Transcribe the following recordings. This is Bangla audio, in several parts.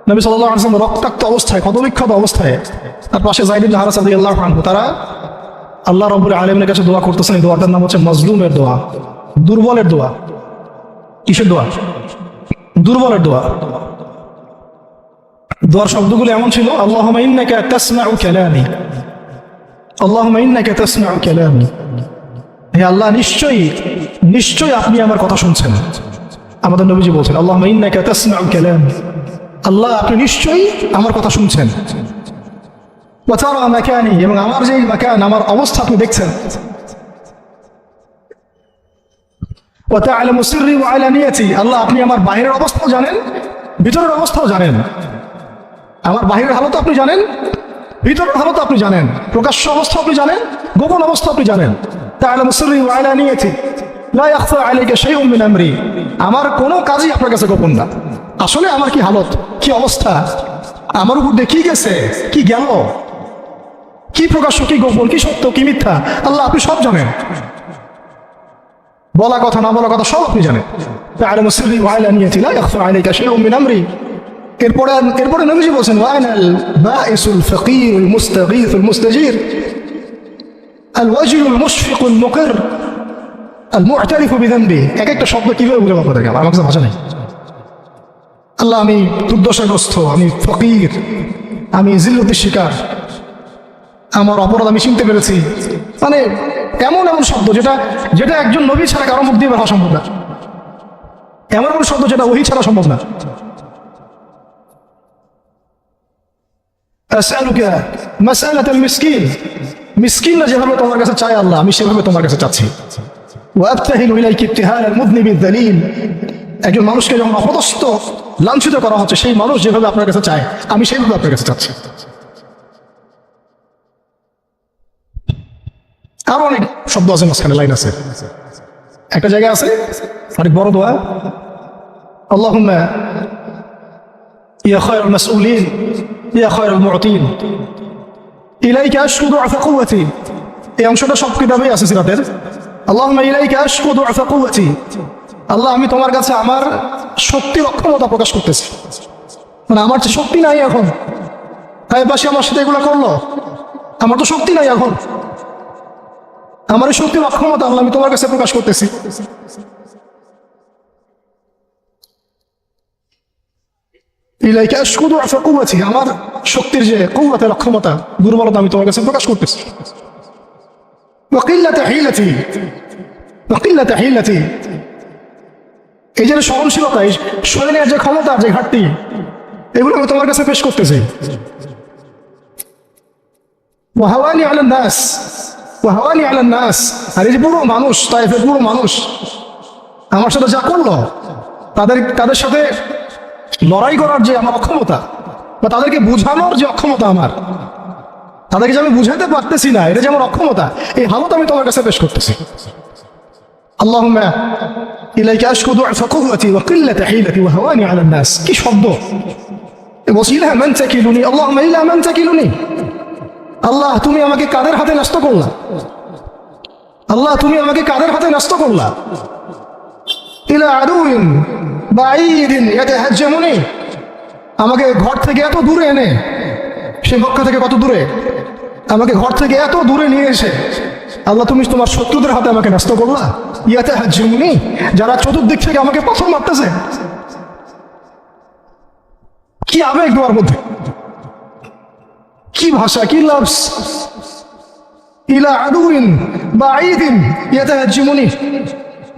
নবী সাল্লাল্লাহু আলাইহি ওয়াসাল্লাম রক্তাক্ত অবস্থায়, ক্ষতবিক্ষত অবস্থায়, তার পাশে যায়েদ ইবনে হারেসা রাদিয়াল্লাহু আনহু, তারা আল্লাহ রাব্বুল আলামিনের কাছে দোয়া করতেছেন। এই দোয়াটার নাম হচ্ছে মজলুমের দোয়া, দুর্বলের দোয়া। কিসের দোয়া? দুর্বলের দোয়া। দোয়ার শব্দগুলো এমন ছিল, আল্লাহুম্মা ইন্নাকা তাসমাউ কালামি, আল্লাহুম্মা ইন্নাকা তাসমাউ কালামি, হে আল্লাহ নিশ্চয়ই নিশ্চয়ই আপনি আমার কথা শুনছেন। আমাদের নবীজি বলছেন আল্লাহুম্মা ইন্নাকা তাসমাউ কালামি, আল্লাহ আপনি নিশ্চয়ই আমার কথা শুনছেন। ওয়া তারা মাকানি, এবং আমার যে মাকান, আমার অবস্থা আপনি দেখছেন। ওয়া তা'লামু সিররি ওয়া আলানিয়াতি, আল্লাহ আপনি আমার বাহিরের অবস্থাও জানেন, ভিতরের অবস্থাও জানেন। আমার বাহিরের হালত আপনি জানেন, ভিতরের হালত আপনি জানেন, প্রকাশ্য অবস্থা আপনি জানেন, গোপন অবস্থা আপনি জানেন। তা'লামু সিররি ওয়া আলানিয়াতি লা ইয়াখফা আলাইকা শাইউন মিন আমরি, আমার কোনো কাজই আপনার কাছে গোপন না। আসলে আমার কি হালত, কি অবস্থা, আমার উপর দিয়ে কি গেছে, কি গেল, কি প্রকাশ্য, কি গোপন, কি সত্য, কি মিথ্যা, আল্লাহ আপনি সব জানেন। বলা কথা না বলা কথা সব আপনি জানেন। তা'লামু সিররি ওয়া আলানিয়াতি লা ইয়াখফা আলাইকা শাইউন মিন আমরি। এরপরে নবীজি বলছেন ওয়ানাল বাইসুল ফাকিরুল মুস্তাগীথুল মুস্তাজির আল ওয়াজিলুল মুশফিকুল মুকির আল মু'তারিফু বিযানবি। এক একটা শব্দ কিভাবে বলবো আপনাদেরকে, আমার কাছে ভাষা নেই। আল্লাহ আমি দুর্দশাগ্রস্ত, আমি ফকির, আমি জিল্লতের শিকার, আমার অপরাধ আমি চিনতে পেরেছি। মানে এমন এমন শব্দ যেটা যেটা একজন নবী ছাড়া কারো মুখ দিয়ে বের হওয়া সম্ভব না। এমন এমন শব্দ যেটা ওহী ছাড়া সম্ভব না। আসআলুকা মাসআলাতাল মিসকিন, মিসকিনরা যেভাবে তোমার কাছে চায় আল্লাহ আমি সেভাবে তোমার কাছে চাচ্ছি। ওয়া আবতাহিলু ইলাইকা ইবতিহালাল মুযনিবিদ যালিল, একজন মানুষকে যখন অপদস্থ লাঞ্ছিত করা হচ্ছে, সেই মানুষ যেভাবে আপনার কাছে চায় আমি সেইভাবে আপনার কাছে চাচ্ছি। আরো অনেক শব্দ আছে, মাঝখানে লাইন আছে। একটা জায়গা আছে অনেক বড় দোয়া, আল্লাহুম্মা ইয়া খায়রুল মাসউলিন ইয়া খায়রুল মু'তিন ইলাইকা আশকু দু'ফা কুওয়াতি। এই অংশটা সব কিতাবেই আছে সিরাতের। আল্লাহুম্মা ইলাইকা আশকু দু'ফা কুওয়াতি, আল্লাহ আমি তোমার কাছে আমার শক্তির অক্ষমতা প্রকাশ করতেছি। মানে আমার তো শক্তি নাই এখন, তাই পাশে আমার সাথে এগুলো করলো, আমার তো শক্তি নাই এখন, আমার এই শক্তির অক্ষমতা আল্লাহ আমি তোমার কাছে প্রকাশ করতেছি। ইলাইকা আশকু দু'ফা কুওয়াতি, আমার শক্তির যে কুওয়াতের অক্ষমতা, দুর্বলতা আমি তোমার কাছে প্রকাশ করতেছি। ওয়া কিল্লাতা হিলাতি, ওয়া কিল্লাতা হিলাতি, এই যে সহনশীলতা, এই শরীরের যে ক্ষমতা, যে ঘাটতি, এগুলো আমি তোমার কাছে পেশ করতেছি। ওয়া হাওয়ানি আলান নাস, ওয়া হাওয়ানি আলান নাস, আর এই যে পুরো মানুষ, তায়েফের পুরো মানুষ আমার সাথে যা করলো, তাদের সাথে লড়াই করার যে আমার অক্ষমতা, বা তাদেরকে বুঝানোর যে অক্ষমতা আমার, তাদেরকে যে আমি বুঝাতে পারতেছি না, এটা যে আমার অক্ষমতা, এই হালত আমি তোমার কাছে পেশ করতেছি। আল্লাহুম্মা ইলাইকা আশকু দু'ফা কুওয়াতি ওয়া কিল্লাতা হিলাতি ওয়া হাওয়ানি আলান নাস। কি শব্দ! বলছি ইলা মান তাকিলুনি, আল্লাহুম্মা ইলা মান তাকিলুনি, আল্লাহ তুমি আমাকে কাদের হাতে ন্যস্ত করলা, আল্লাহ তুমি আমাকে কাদের হাতে ন্যস্ত করলা। ইলা আদুইন বাঈদিন ইয়াতাহাজ্জামুনি, আমাকে ঘর থেকে এত দূরে এনে, সে মক্কা থেকে কত দূরে, আমাকে ঘর থেকে এত দূরে নিয়ে এসে আল্লাহ তুমি তোমার শত্রুদের হাতে আমাকে ন্যস্ত করলা। ইয়াতাহাজ্জামুনি, যারা চতুর্দিক থেকে আমাকে পাথর মারতেছে। কি আবেগ তোমার মধ্যে, কি ভাষা, কি লফজ! ইলা আদুইন বাঈদিন ইয়াতাহাজ্জামুনি,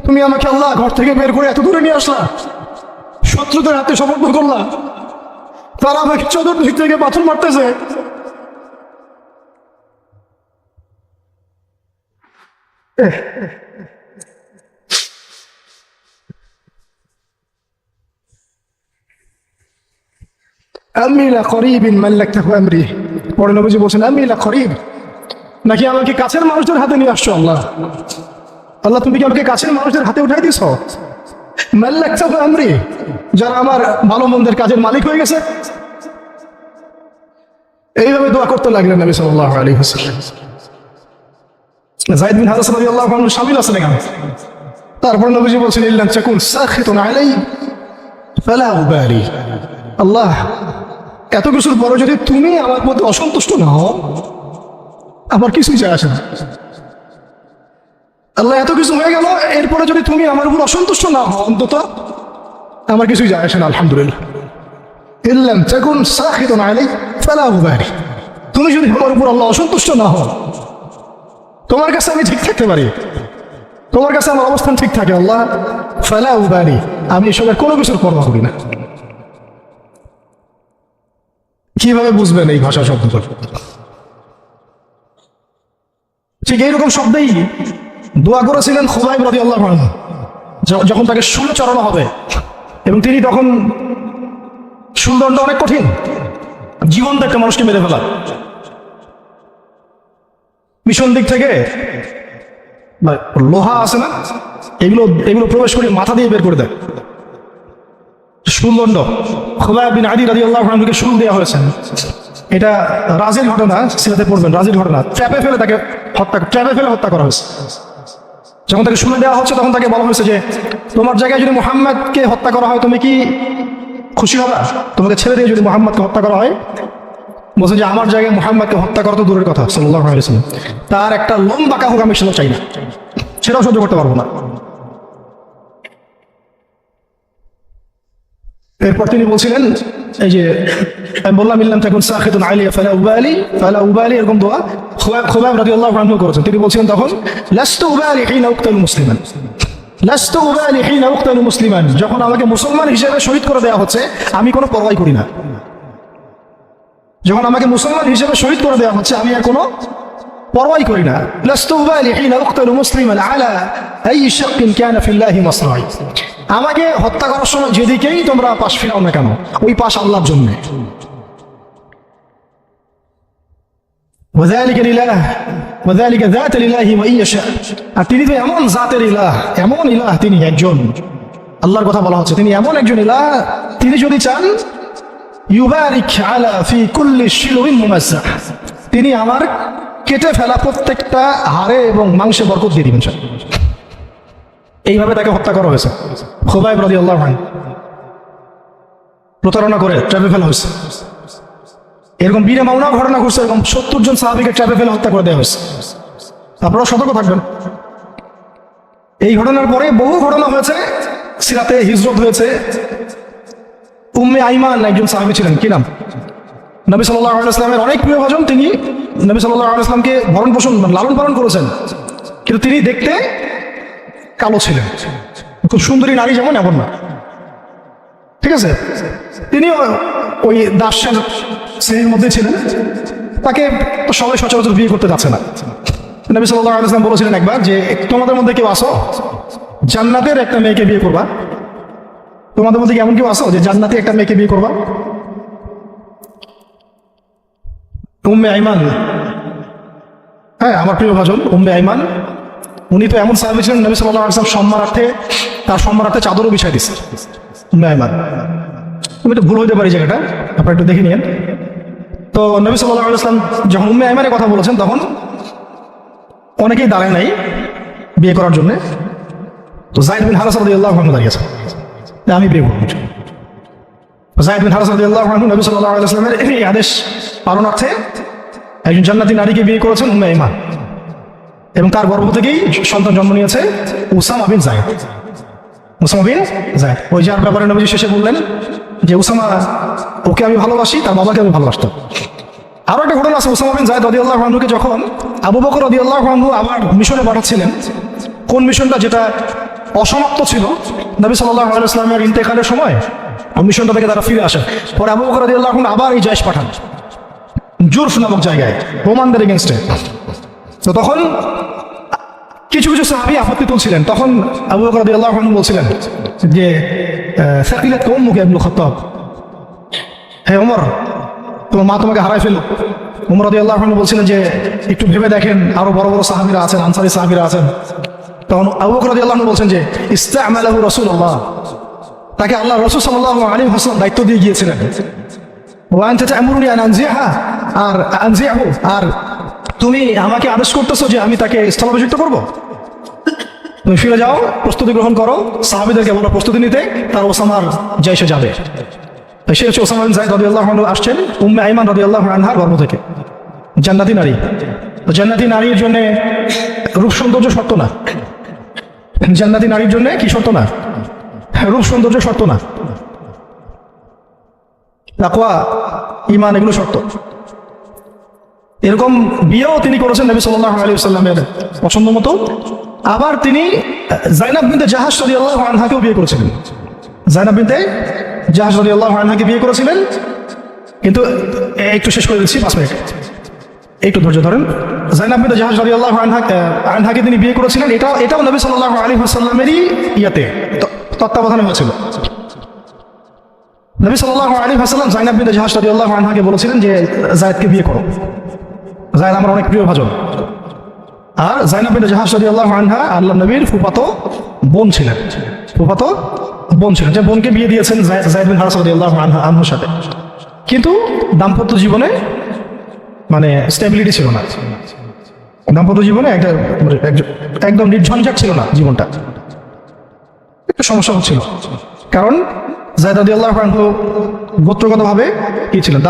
তুমি আমাকে আল্লাহ ঘর থেকে বের করে এত দূরে নিয়ে আসলা, শত্রুদের হাতে সমর্পণ করলা, তারা আমাকে চতুর্দিক থেকে পাথর মারতেছে। আমি লা করিবিন মাল্লাকতাহু আমরি, পরে নবীজি বলছেন আমি লা করিব, নাকি আমাকে কাছের মানুষদের হাতে নিয়ে আসছো আল্লাহ, আল্লাহ তুমি কি আমাকে কাছের মানুষদের হাতে উঠাই দিছো? মাল্লাকতাহু আমরি, যারা আমার ভালো মন্দের কাজের মালিক হয়ে গেছে। এইভাবে দোয়া করতে লাগলেন নবী সাল্লাল্লাহু আলাইহি ওয়াসাল্লাম। যায়েদ বিন হারেসা রাদিয়াল্লাহু আনহু শামিল আছেন এখানে। তারপর নবীজি বলছেন ইল্লা তাকুন সাখিতুন আলাই ফালা উবালি, আল্লাহ এত কিছুর পরে যদি তুমি আমার প্রতি অসন্তুষ্ট না হও, আমার কিছুই যায় আসে না। আল্লাহ এত কিছু হয়ে গেল, এরপরে যদি তুমি আমার উপর অসন্তুষ্ট না হও, অন্তত আমার কিছুই যায় আসে না। আলহামদুলিল্লাহ, ইল্লাম তাকুন সাখিতান আলাইহি ফালা উবালি। তুমি যদি আমার উপর আল্লাহ অসন্তুষ্ট না হও, তোমার কাছে আমি ঠিক থাকতে পারি, তোমার কাছে আমার অবস্থান ঠিক থাকে, আল্লাহ ফালা উবালি, আমি এসবের কোনো কিছুর পরোয়া করি না। কিভাবে বুঝবেন এই ভাষা শব্দটা? ঠিক এইরকম শব্দেই দোয়া করেছিলেন খুবাইব রাদিয়াল্লাহু আনহু যখন তাকে শুলে চড়ানো হবে, এবং তিনি তখন শুলদণ্ড অনেক কঠিন, জীবন্ত একটা মানুষকে মেরে ফেলা, পিছন দিক থেকে লোহা আছে না, এগুলো এগুলো প্রবেশ করে মাথা দিয়ে বের করে দেয়। শুলদণ্ড খুবাইব বিন আদি রাদিয়াল্লাহু আনহুকে শুল দেওয়া হয়েছে। এটা রাজির ঘটনা, সিরাতে পড়বেন, রাজির ঘটনা। ট্র্যাপে ফেলে তাকে হত্যা করা হয়েছে। যখন তাকে শুলে দেওয়া হচ্ছে তখন তাকে বলা হয়েছে যে তোমার জায়গায় যদি মুহাম্মদকে হত্যা করা হয় তুমি কি খুশি হবে? তোমাকে ছেড়ে দিয়ে যদি মুহাম্মদকে হত্যা করা হয়? বলছে যে আমার জায়গায় মুহাম্মদকে হত্যা করা তো দূরের কথা, সাল্লাল্লাহু আলাইহি ওয়াসাল্লাম, তার একটা লোম বাঁকা হোক আমি সেটাও চাই না, সেটাও সহ্য করতে পারবো না। এরপর তিনি বলছিলেন, এই যে আমি বললাম ইল্লাম তাকুন সাখিতান আলাইহি ফালা উবালি, এরকম দোয়া খুবাইব রাদিয়াল্লাহু আনহু করেছেন। তিনি বলছিলেন তখন লাস্তু উবালি হিনা উকতালু মুসলিমান, লাস্তু উবালি হিনা উকতালু মুসলিমান, যখন আমাকে মুসলমান হিসেবে শহীদ করে দেওয়া হচ্ছে আমি কোনো পরোয়াই করি না। যখন আমাকে মুসলমান হিসেবে শহীদ করে দেওয়া হচ্ছে আমি আর কোনো পরোয়াই করি না। লাস্তু উবালি হিনা উকতালু মুসলিমান আলা আই শাক্কিন কানা ফিল্লাহি মাসরাই, আমাকে হত্যা করার সময় যেদিকেই তোমরা পাশ ফিরাও না কেন, ওই পাশ আল্লাহর জন্য। ওয়াযালিকা লিল্লাহ ওয়াযালিকা যাত লিল্লাহি ওয়া ইয়াশা, আর তিনি তো এমন জাতের ইলাহ, এমন ইলাহ, তিনি একজন, আল্লাহর কথা বলা হচ্ছে, তিনি এমন একজন ইলাহ, তিনি যদি চান ইউবারিক আলা ফি কুল্লি শিলুইন মুমাজ্জাহ, তিনি আমার কেটে ফেলা প্রত্যেকটা হাড়ে এবং মাংসে বরকত দিয়ে দিবেন। এইভাবে তাকে হত্যা করা হয়েছে। খুবাইব রাদিয়াল্লাহু আনহু প্রতারণা করে ট্র্যাপে ফেলা হয়েছে। এরকম বীরে মাওনা ঘটনা ঘটছে, এরকম 70 জন সাহাবীকে ট্র্যাপে ফেলে হত্যা করে দেওয়া হয়েছে। আপনারা সতর্ক থাকবেন। এই ঘটনার পরে বহু ঘটনা হয়েছে, সিরাতে হিজরত হয়েছে। উম্মে আইমান একজন সাহাবী ছিলেন, কি নাম? নবী সাল্লাল্লাহু আলাইহি ওয়াসাল্লামের অনেক প্রিয়ভাজন। তিনি নবী সাল্লাল্লাহু আলাইহি ওয়াসাল্লামকে ভরণ পোষণ লালন পালন করেছেন, কিন্তু তিনি দেখতে কালো ছিলেন। খুব সুন্দরী নারী যেমন এমন না, ঠিক আছে? তিনি ওই দাসের শ্রেণীর মধ্যে ছিলেন, তাকে তো সবাই সচরাচর বিয়ে করতে যাচ্ছে না। নবী সাল্লাল্লাহু আলাইহি ওয়াসাল্লাম বলেছিলেন একবার যে তোমাদের মধ্যে কেউ আসো জান্নাতের একটা মেয়েকে বিয়ে করবা? তোমাদের মধ্যে এমন কেউ আসো যে জান্নাতে একটা মেয়েকে বিয়ে করবা? উম্মে আইমান, হ্যাঁ আমার প্রিয় ভাজন উম্মে আইমান, উনি তো এমন সাহাবী ছিলেন নবী সাল্লাল্লাহু আলাইহি ওয়াসাল্লাম তার সম্মানার্থে চাদরও বিছাই দিচ্ছে। উম্মে আইমান, আমি একটু ভুল হইতে পারি জায়গাটা, আপনারা একটু দেখে নিন। তো নবী সাল্লাল্লাহু আলাইহি ওয়াসাল্লাম যখন উম্মে আইমানের কথা বলেছেন তখন অনেকেই দাঁড়ায় নাই বিয়ে করার জন্য। তো যায়েদ বিন হারেসা রাদিয়াল্লাহু আনহু দাঁড়িয়েছে, আমি বিয়ে করব। যায়েদ বিন হারেসা রাদিয়াল্লাহু আনহু নবী সাল্লাল্লাহু আলাইহি ওয়াসাল্লামের এই আদেশ পালনার্থে একজন জান্নাতি নারীকে বিয়ে করেছেন উম্মে আইমান, এবং তার গর্ভ থেকেই সন্তান জন্ম নিয়েছে উসামা বিন যায়েদ। উসামা বিন যায়েদ, ওই যার ব্যাপারে নবী শেষে বললেন যে উসামা, ওকে আমি ভালোবাসি, তার বাবাকে আমি ভালোবাসতাম। আরো একটা ঘটনা আছে, উসামা বিন যায়েদ রাদিয়াল্লাহু আনহুকে যখন আবু বকর রাদিয়াল্লাহু আনহু আবার মিশনে পাঠাচ্ছিলেন, কোন মিশনটা যেটা অসমাপ্ত ছিল, নবী সাল্লাল্লাহু আলাইহি ওয়াসাল্লামের ইন্তেকালের সময় মিশনটা থেকে তারা ফিরে আসেন। পরে আবু বকর রাদিয়াল্লাহু আনহু আবার এই জয়শ পাঠান জুরফ নামক জায়গায় রোমানদের এগেনস্টে। তো তখন কিছু কিছু সাহাবী আপত্তি তুলছিলেন, তখন আবু বকর রাদিয়াল্লাহু আনহু বলছিলেন যে সাকিলাত উম্মুকা ইবনুল খাত্তাব, হে ওমর তোমার মা তোমাকে হারাই ফেলল। ওমর রাদিয়াল্লাহু আনহু বলছিলেন যে একটু ভেবে দেখেন, আরো বড় বড় সাহাবীরা আছেন, আনসারী সাহাবীরা আছেন। তখন আবু বকর রাদিয়াল্লাহু আনহু বলছেন যে ইস্তা'মালাহু রাসূলুল্লাহ, তাকে আল্লাহ রাসূল সাল্লাল্লাহু আলাইহি ওয়াসাল্লাম দায়িত্ব দিয়ে গিয়েছিলেন। ওয়া আনতা তা'মুরুনি আন আনজিহা, আর আনজিহু, আর তুমি আমাকে আদেশ করতেছো যে আমি তাকে স্থলাভিষিক্ত করব? তুমি ফিরে যাও, প্রস্তুতি গ্রহণ করো, সাহাবীদেরকে বলো প্রস্তুতি নিতে, তার ওসামার জয়শে যাবে। সে হচ্ছে ওসামা বিন যায়েদ রাদিয়াল্লাহু আনহু আসছেন উম্মে আইমান রাদিয়াল্লাহু আনহার গর্ভ থেকে, জান্নাতি নারী। তো জান্নাতি নারীর জন্য রূপ সৌন্দর্য শর্ত না, জান্নাতি নারীর জন্য কি শর্ত না? রূপ সৌন্দর্য শর্ত না, তাকওয়া ঈমান এগুলো শর্ত। এরকম বিয়েও তিনি করেছেন নবী সাল্লাল্লাহু আলাইহি ওয়াসাল্লামের পছন্দ মতো। আবার তিনি যায়নাব বিনতে জাহাশ রাদিয়াল্লাহু আনহাকেও বিয়ে করেছিলেন। যায়নাব বিনতে জাহাশ রাদিয়াল্লাহু আনহাকে বিয়ে করেছিলেন। কিন্তু একটু শেষ করে দিচ্ছি, 5 মিনিট, একটু ধৈর্য ধরেন। যায়নাব বিনতে জাহাশ রাদিয়াল্লাহু আনহাকে তিনি বিয়ে করেছিলেন, এটাও নবী সাল্লাল্লাহু আলাইহি ওয়াসাল্লামেরই তত্ত্বাবধানে হয়েছিল। নবী সাল্লাল্লাহু আলাইহি ওয়াসাল্লাম যায়নাব বিনতে জাহাশ রাদিয়াল্লাহু আনহাকে বলেছিলেন যে যায়েদকে বিয়ে করো, যায়েদ আমার অনেক প্রিয় ভাজন। আর যায়নাব বিনতে জাহাশ রাদিয়াল্লাহু আনহা আল্লাহর নবীর ফুফাতো বোন ছিলেন, যে বোনকে বিয়ে দিয়েছেন যায়েদ বিন হারেসা রাদিয়াল্লাহু আনহুর সাথে। কিন্তু দাম্পত্য জীবনে মানে স্টেবিলিটি ছিল না, দাম্পত্য জীবনে একদম নির্ঝঞ্ঝাট ছিল না জীবনটা, একটু সমস্যা হচ্ছিল। কারণ যায়েদ রাদিয়াল্লাহু আনহু গোত্রগতভাবে কি ছিলেন?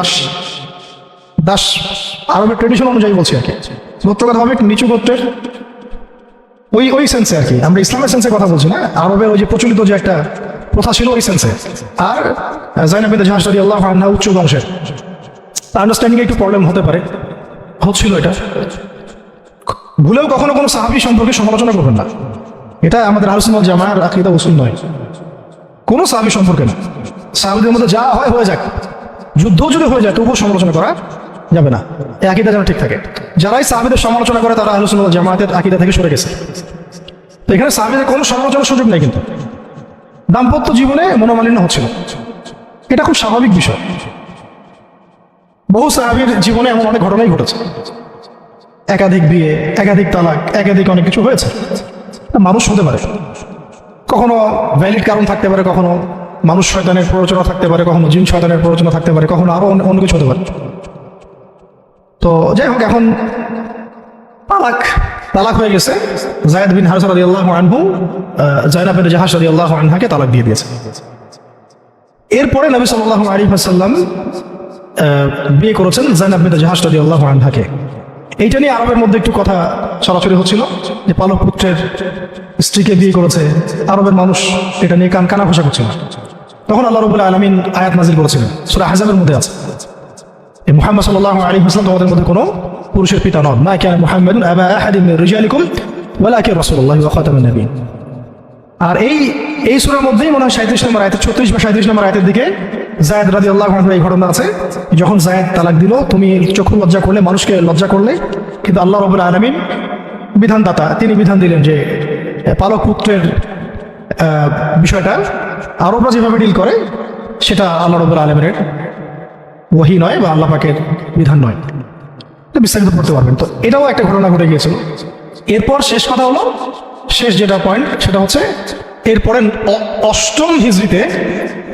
দাস, আরবের ট্রেডিশন অনুযায়ী বলছি আর কি, গোত্রগতভাবে নিচু গোত্রের ওই সেন্সে আর কি, আমরা ইসলামের সেন্সে কথা বলছি না, আরবের ওই যে প্রচলিত যে একটা প্রথা ছিল ওই সেন্সে। আর যায়নাব বিনতে জাহাশ রাদিয়াল্লাহু আনহা উচ্চ বংশের, আন্ডারস্ট্যান্ডিং একটু প্রবলেম হতে পারে, হচ্ছিল এটা। ভুলেও কখনো কোনো সাহাবী সম্পর্কে সমালোচনা করবেন না, এটা আমাদের আহলে সুন্নাত ওয়াল জামাআর আকীদা উসুল নয়। কোনো সাহাবী সম্পর্কে না, সাহাবীদের মধ্যে যা হয় হয়ে যাক, যুদ্ধ যদি হয়ে যায় তবুও সমালোচনা করা যাবে না, এই আকীদা যেন ঠিক থাকে। যারাই সাহাবীদের সমালোচনা করে তারা আহলে সুন্নাত ওয়াল জামাআতের আকীদা থেকে সরে গেছে। তো এখানে সাহাবীদের কোনো সমালোচনার সুযোগ নেই। কিন্তু দাম্পত্য জীবনে মনোমালিন্য হচ্ছিল, এটা খুব স্বাভাবিক বিষয়। বহু সাহাবীর জীবনে এমন অনেক ঘটনাই ঘটেছে, একাধিক বিয়ে, একাধিক তালাক, একাধিক অনেক কিছু হয়েছে। মানুষ হতে পারে, কখনো ভ্যালিড কারণ থাকতে পারে, কখনো মানুষ শয়তানের প্ররোচনা থাকতে পারে, কখনো জিন শয়তানের প্ররোচনা থাকতে পারে, কখনো আরো অন্য কিছু হতে পারে। তো যাই হোক, এখন তালাক হয়ে গেছে। যায়েদ বিন হারেসা রাদিয়াল্লাহু আনহু যায়নাব বিনতে জাহাশ রাদিয়াল্লাহু আনহাকে তালাক দিয়ে দিয়েছে। এরপরে নবী সাল্লাল্লাহু আলাইহি ওয়াসাল্লাম বিয়ে করেছেন যায়নাব বিনতে জাহাশ রাদিয়াল্লাহু আনহাকে। এইটা নিয়ে আরবের মধ্যে একটু কথা ছড়াছড়ি হচ্ছিল যে পালক পুত্রের স্ত্রীকে বিয়ে করেছে। আরবের মানুষ এটা নিয়ে কানাঘুষা করছিল। তখন আল্লাহ রাব্বুল আলামিন আয়াত নাযিল করেছিলেন, সূরা আহজাবের মধ্যে আছে, এই মুহাম্মদ সাল্লাল্লাহু আলাইহি ওয়াসাল্লাম তোমাদের মধ্যে কোনো পুরুষের পিতা নন, মা কানা মুহাম্মাদুন আবা আহাদিন মির রিজালিকুম ওয়ালাকিন রাসূলুল্লাহি ওয়া খাতামুন নবিয়্যিন। আর এই সূরার মধ্যেই মনে হয় 37 নম্বর আয়াতে, 36 বা 37 নম্বর আয়াতের দিকে যায়েদ রাদিয়াল্লাহু আনহু এই ঘটনা আছে। যখন যায়েদ তালাক দিল, তুমি চক্ষু লজ্জা করলে, মানুষকে লজ্জা করলে, কিন্তু আল্লাহ রাব্বুল আলামিন বিধানদাতা, তিনি বিধান দিলেন যে পালক পুত্রের বিষয়টা আরবরা যেভাবে ডিল করে সেটা আল্লাহ রাব্বুল আলামিনের ওহী নয় বা আল্লাহ পাকের বিধান নয়। বিস্তারিত পড়তে পারবেন। তো এটাও একটা ঘটনা ঘটে গিয়েছিল। এরপর শেষ কথা হলো, শেষ যেটা পয়েন্ট সেটা হচ্ছে এরপরে 8ম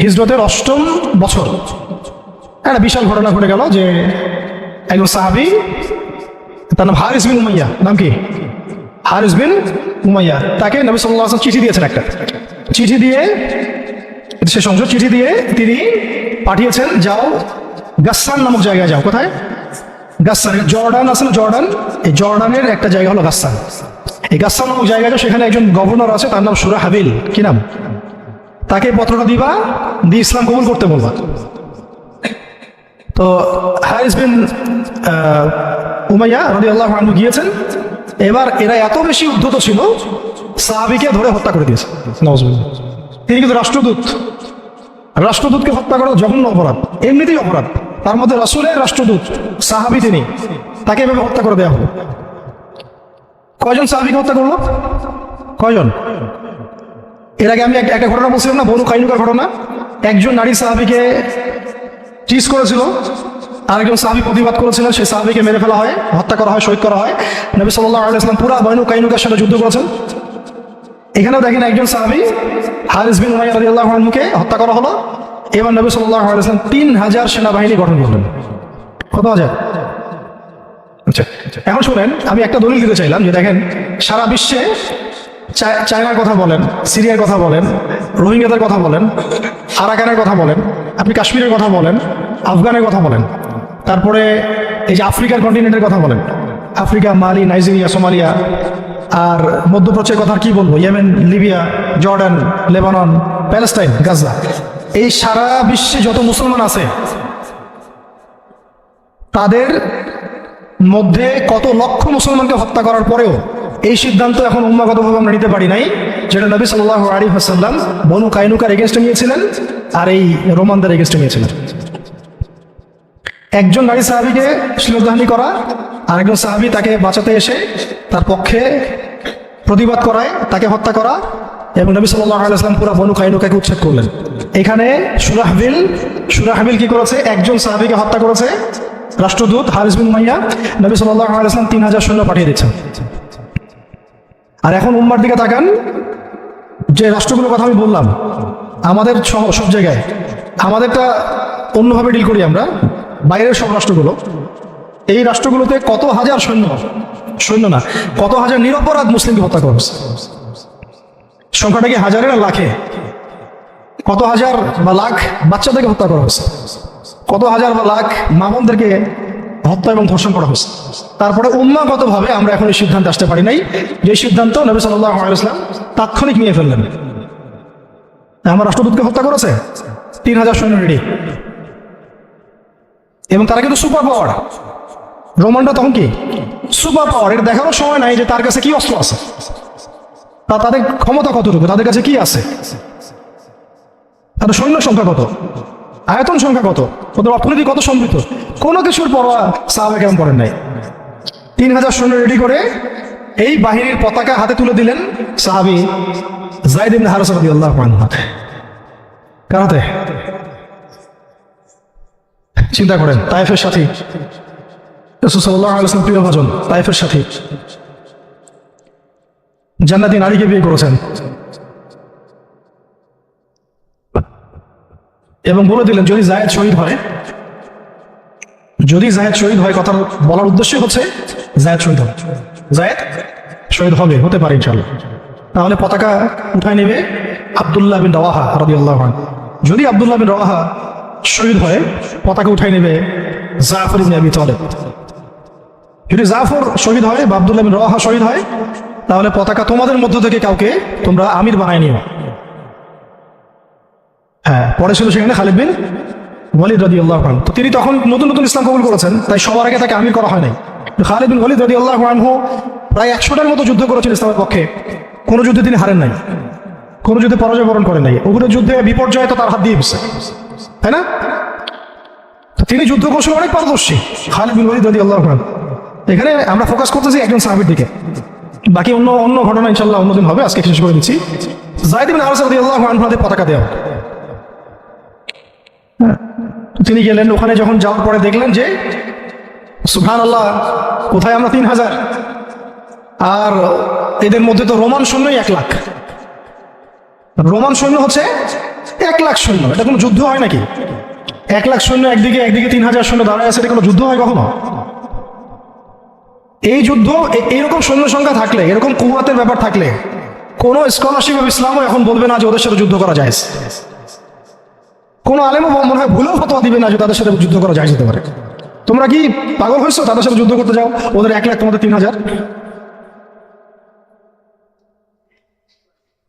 হিজরতের 8ম বছর একটা বিশাল ঘটনা ঘটে গেল যে একজন সাহাবী, তার নাম হারিস বিন উমাইয়া, নাম কি? হারিস বিন উমাইয়া। তাকে নবী সাল্লাল্লাহু আলাইহি ওয়াসাল্লাম চিঠি দিয়েছেন, একটা চিঠি দিয়ে, শেষ অংশ, চিঠি দিয়ে তিনি পাঠিয়েছেন, যাও গাসসান নামক জায়গায় যাও। কোথায়? গাসসান, জর্ডান আছে না, জর্ডান, এই জর্ডানের একটা জায়গা হলো গাসসান। এই গাসসান নামক জায়গাটা, সেখানে একজন গভর্নর আছে, তার নাম সুরাহাবিল। কি নাম? তাকে পত্রটা দিবা, দিয়ে ইসলাম কবুল করতে বলবা। তো হারিস বিন উমাইয়া রাদিয়াল্লাহু আনহু গিয়েছেন। এবার এরা এত বেশি উদ্ধত ছিল, সাহাবীকে ধরে হত্যা করে দিয়েছে। নাউজুবিল্লাহ। তিনি কিন্তু রাষ্ট্রদূতকে হত্যা করা জঘন্য অপরাধ, এমনিতেই অপরাধ, তার মধ্যে রাসূলের রাষ্ট্রদূত সাহাবী, তিনি, তাকে এভাবে হত্যা করে দেওয়া হলো। কয়জন সাহাবীকে হত্যা করলো? কয়জন? এর আগে আমি একটা ঘটনা বলছিলাম না, বনু কাইনুকার ঘটনা। একজন নারী সাহাবীকে টিজ করেছিল, আরেকজন সাহাবী প্রতিবাদ করেছিলেন, সেই সাহাবীকে মেরে ফেলা হয়, হত্যা করা হয়, শহীদ করা হয়। নবী সাল্লাল্লাহু আলাইহি ওয়াসাল্লাম পুরা বনু কাইনুকার সাথে যুদ্ধ করেছেন। এখানেও দেখেন একজন সাহাবী হারিস বিন উমাইয়া রাদিয়াল্লাহু আনহুকে হত্যা করা হলো। এবার নবী সাল্লাল্লাহু আলাইহি ওয়াসাল্লাম 3000 সেনাবাহিনী গঠন করলেন। কত হাজার? আচ্ছা, এখন শুনেন, আমি একটা দলিল দিতে চাইলাম যে দেখেন, সারা বিশ্বে চায়নার কথা বলেন, সিরিয়ার কথা বলেন, রোহিঙ্গাদের কথা বলেন, আরাকানের কথা বলেন, আপনি কাশ্মীরের কথা বলেন, আফগানের কথা বলেন, তারপরে এই যে আফ্রিকার কন্টিনেন্টের কথা বলেন, আফ্রিকা, মালি, নাইজেরিয়া, সোমালিয়া, আর মধ্যপ্রাচ্যের কথা কি বলবো, Yemen, Libya, Jordan, Lebanon, Palestine, Gaza, এই সারা বিশ্বে যত মুসলমান আছে তাদের মধ্যে কত লক্ষ মুসলমানকে হত্যা করার পরেও এই সিদ্ধান্ত এখন উম্মাগতভাবে আমরা নিতে পারি নাই, যেটা নবী সাল্লাল্লাহু আলাইহি ওয়াসাল্লাম বনু কাইনুকার এগেনস্টে নিয়েছিলেন আর এই রোমানদের এগেনস্টে নিয়েছিলেন। একজন নারী সাহাবীকে শ্লীলতাহানি করা, আর একজন সাহাবী তাকে বাঁচাতে এসে তার পক্ষে প্রতিবাদ করায় তাকে হত্যা করা, এবং নবী সাল্লাল্লাহু আলাইহি ওয়াসাল্লাম পুরো বনু কাইনুকাকে উচ্ছেদ করলেন। এখানে সুরাহবিল কি করেছে? একজন সাহাবীকে হত্যা করেছে। রাষ্ট্রদূত হারিস বিন উমাইয়া নবী সাল্লাল্লাহু আলাইহি ওয়াসাল্লাম 3000 সৈন্য পাঠিয়ে দিচ্ছেন। আর এখন উম্মার দিকে তাকান, যে রাষ্ট্রগুলোর কথা আমি বললাম আমাদের সব জায়গায়, আমাদেরটা অন্যভাবে ডিল করি আমরা, বাইরের সব রাষ্ট্রগুলো, এই রাষ্ট্রগুলোতে কত হাজার সৈন্য না, কত হাজার নিরপরাধ মুসলিমকে হত্যা করা হচ্ছে। সংখ্যাটা কি হাজারে না লাখে? কত হাজার বা লাখ বাচ্চাদেরকে হত্যা করা হচ্ছে, কত হাজার বা লাখ মা বোনদেরকে হত্যা এবং ধর্ষণ করা হচ্ছে। তারপরে উম্মাগতভাবে আমরা এখন এই সিদ্ধান্তে আসতে পারি নাই, যে সিদ্ধান্ত নবী সাল্লাল্লাহু আলাইহি ওয়াসাল্লাম তাৎক্ষণিক নিয়ে ফেললেন। আমার রাষ্ট্রদূতকে হত্যা করেছে, 3000 সৈন্য রেডি, এবং তারা কিন্তু সুপার পাওয়ার। রোমানরা তখন কি সুপার পাওয়ার, এটা দেখানোর সময় নাই যে তার কাছে কি অস্ত্র আছে, তাদের ক্ষমতা কতটুকু, তাদের কাছে কি আছে, তাদের সৈন্য সংখ্যা কত, আয়তন সংখ্যা কত, ওদের অর্থনীতি কত সমৃদ্ধ, কোনো কিছুর পরোয়া সাহাবা কেমন করেন নাই। 3000 সৈন্য রেডি করে এই বাহিনীর পতাকা হাতে তুলে দিলেন সাহাবী যায়েদ ইবনে হারেসা রাদিয়াল্লাহু আনহু হাতে। কার হাতে? চিন্তা করেন, তায়েফের সাথী, রাসূল সাল্লাল্লাহু আলাইহি ওয়াসাল্লাম প্রিয় ভাজন, তায়েফের সাথী, জান্নাতি নারীকে বিয়ে করেছেন, এবং বলে দিলেন যদি জায়েদ শহীদ হয়, কথা বলার উদ্দেশ্য হচ্ছে জায়েদ শহীদ হবে, হতে পারে ইনশাআল্লাহ, তাহলে পতাকা উঠায় নেবে আব্দুল্লাহ বিন রওয়াহা রাদিয়াল্লাহু আনহু। যদি আব্দুল্লাহ বিন রওয়াহা শহীদ হয়, পতাকা উঠায় নেবে জাফর ইবনে আবি তালেব। যদি জাফর শহীদ হয় বা আব্দুল্লাহ বিন রওয়াহা শহীদ হয়, তাহলে পতাকা তোমাদের মধ্য থেকে কাউকে তোমরা আমির বানায় নিও। হ্যাঁ, পরে ছিল সেখানে খালিদ বিন ওয়ালিদ রাদিয়াল্লাহু আনহু। তো তিনি তখন নতুন ইসলাম কবুল করেছেন, তাই সবার আগে তাকে আমির করা হয় নাই। খালিদ বিন ওয়ালিদ রাদিয়াল্লাহু আনহু প্রায় 100টার মতো যুদ্ধ করেছেন ইসলামের পক্ষে, কোনো যুদ্ধে তিনি হারেন নাই, কোনো যুদ্ধে পরাজয় বরণ করেন নাই। উহুদের যুদ্ধে বিপর্যয় তো তার হাত দিয়ে এসেছে, তাই না? তো তিনি যুদ্ধ কৌশলে অনেক পারদর্শী, খালিদ বিন ওয়ালিদ রাদিয়াল্লাহু আনহু। এখানে আমরা ফোকাস করতেছি একজন সাহাবীর দিকে, বাকি অন্য ঘটনা ইনশাআল্লাহ অন্যদিন হবে, আজকে শেষ করে দিচ্ছি। যায়েদ ইবনে হারেসা রাদিয়াল্লাহু আনহুর পতাকা দেওয়া, তিনি গেলেন ওখানে, যখন যাওয়ার পরে দেখলেন যে সুবহানাল্লাহ, কোথায় আমরা 3000, আর এদের মধ্যে তো রোমান সৈন্যই 1 লাখ, রোমান সৈন্য হচ্ছে 1 লাখ সৈন্য, এটা কোনো যুদ্ধ হয় নাকি? 1 লাখ সৈন্য একদিকে 3000 সৈন্য দাঁড়ায় আছে, এটা কোনো যুদ্ধ হয় কখনো? এই যুদ্ধ, এইরকম সৈন্য সংখ্যা থাকলে, এরকম কুওয়াতের ব্যাপার থাকলে, কোনো স্কলারশিপ অফ ইসলামও এখন বলবে না যে ওদের সাথে যুদ্ধ করা যায়। কোনো আলেমও মনে হয় ভুলেও ফতোয়া দিবে না যে তাদের সাথে যুদ্ধ করা যায় যেতে পারে। তোমরা কি পাগল হয়েছো? তাদের সাথে যুদ্ধ করতে যাও, ওদের 1 লাখ, তোমাদের 3000।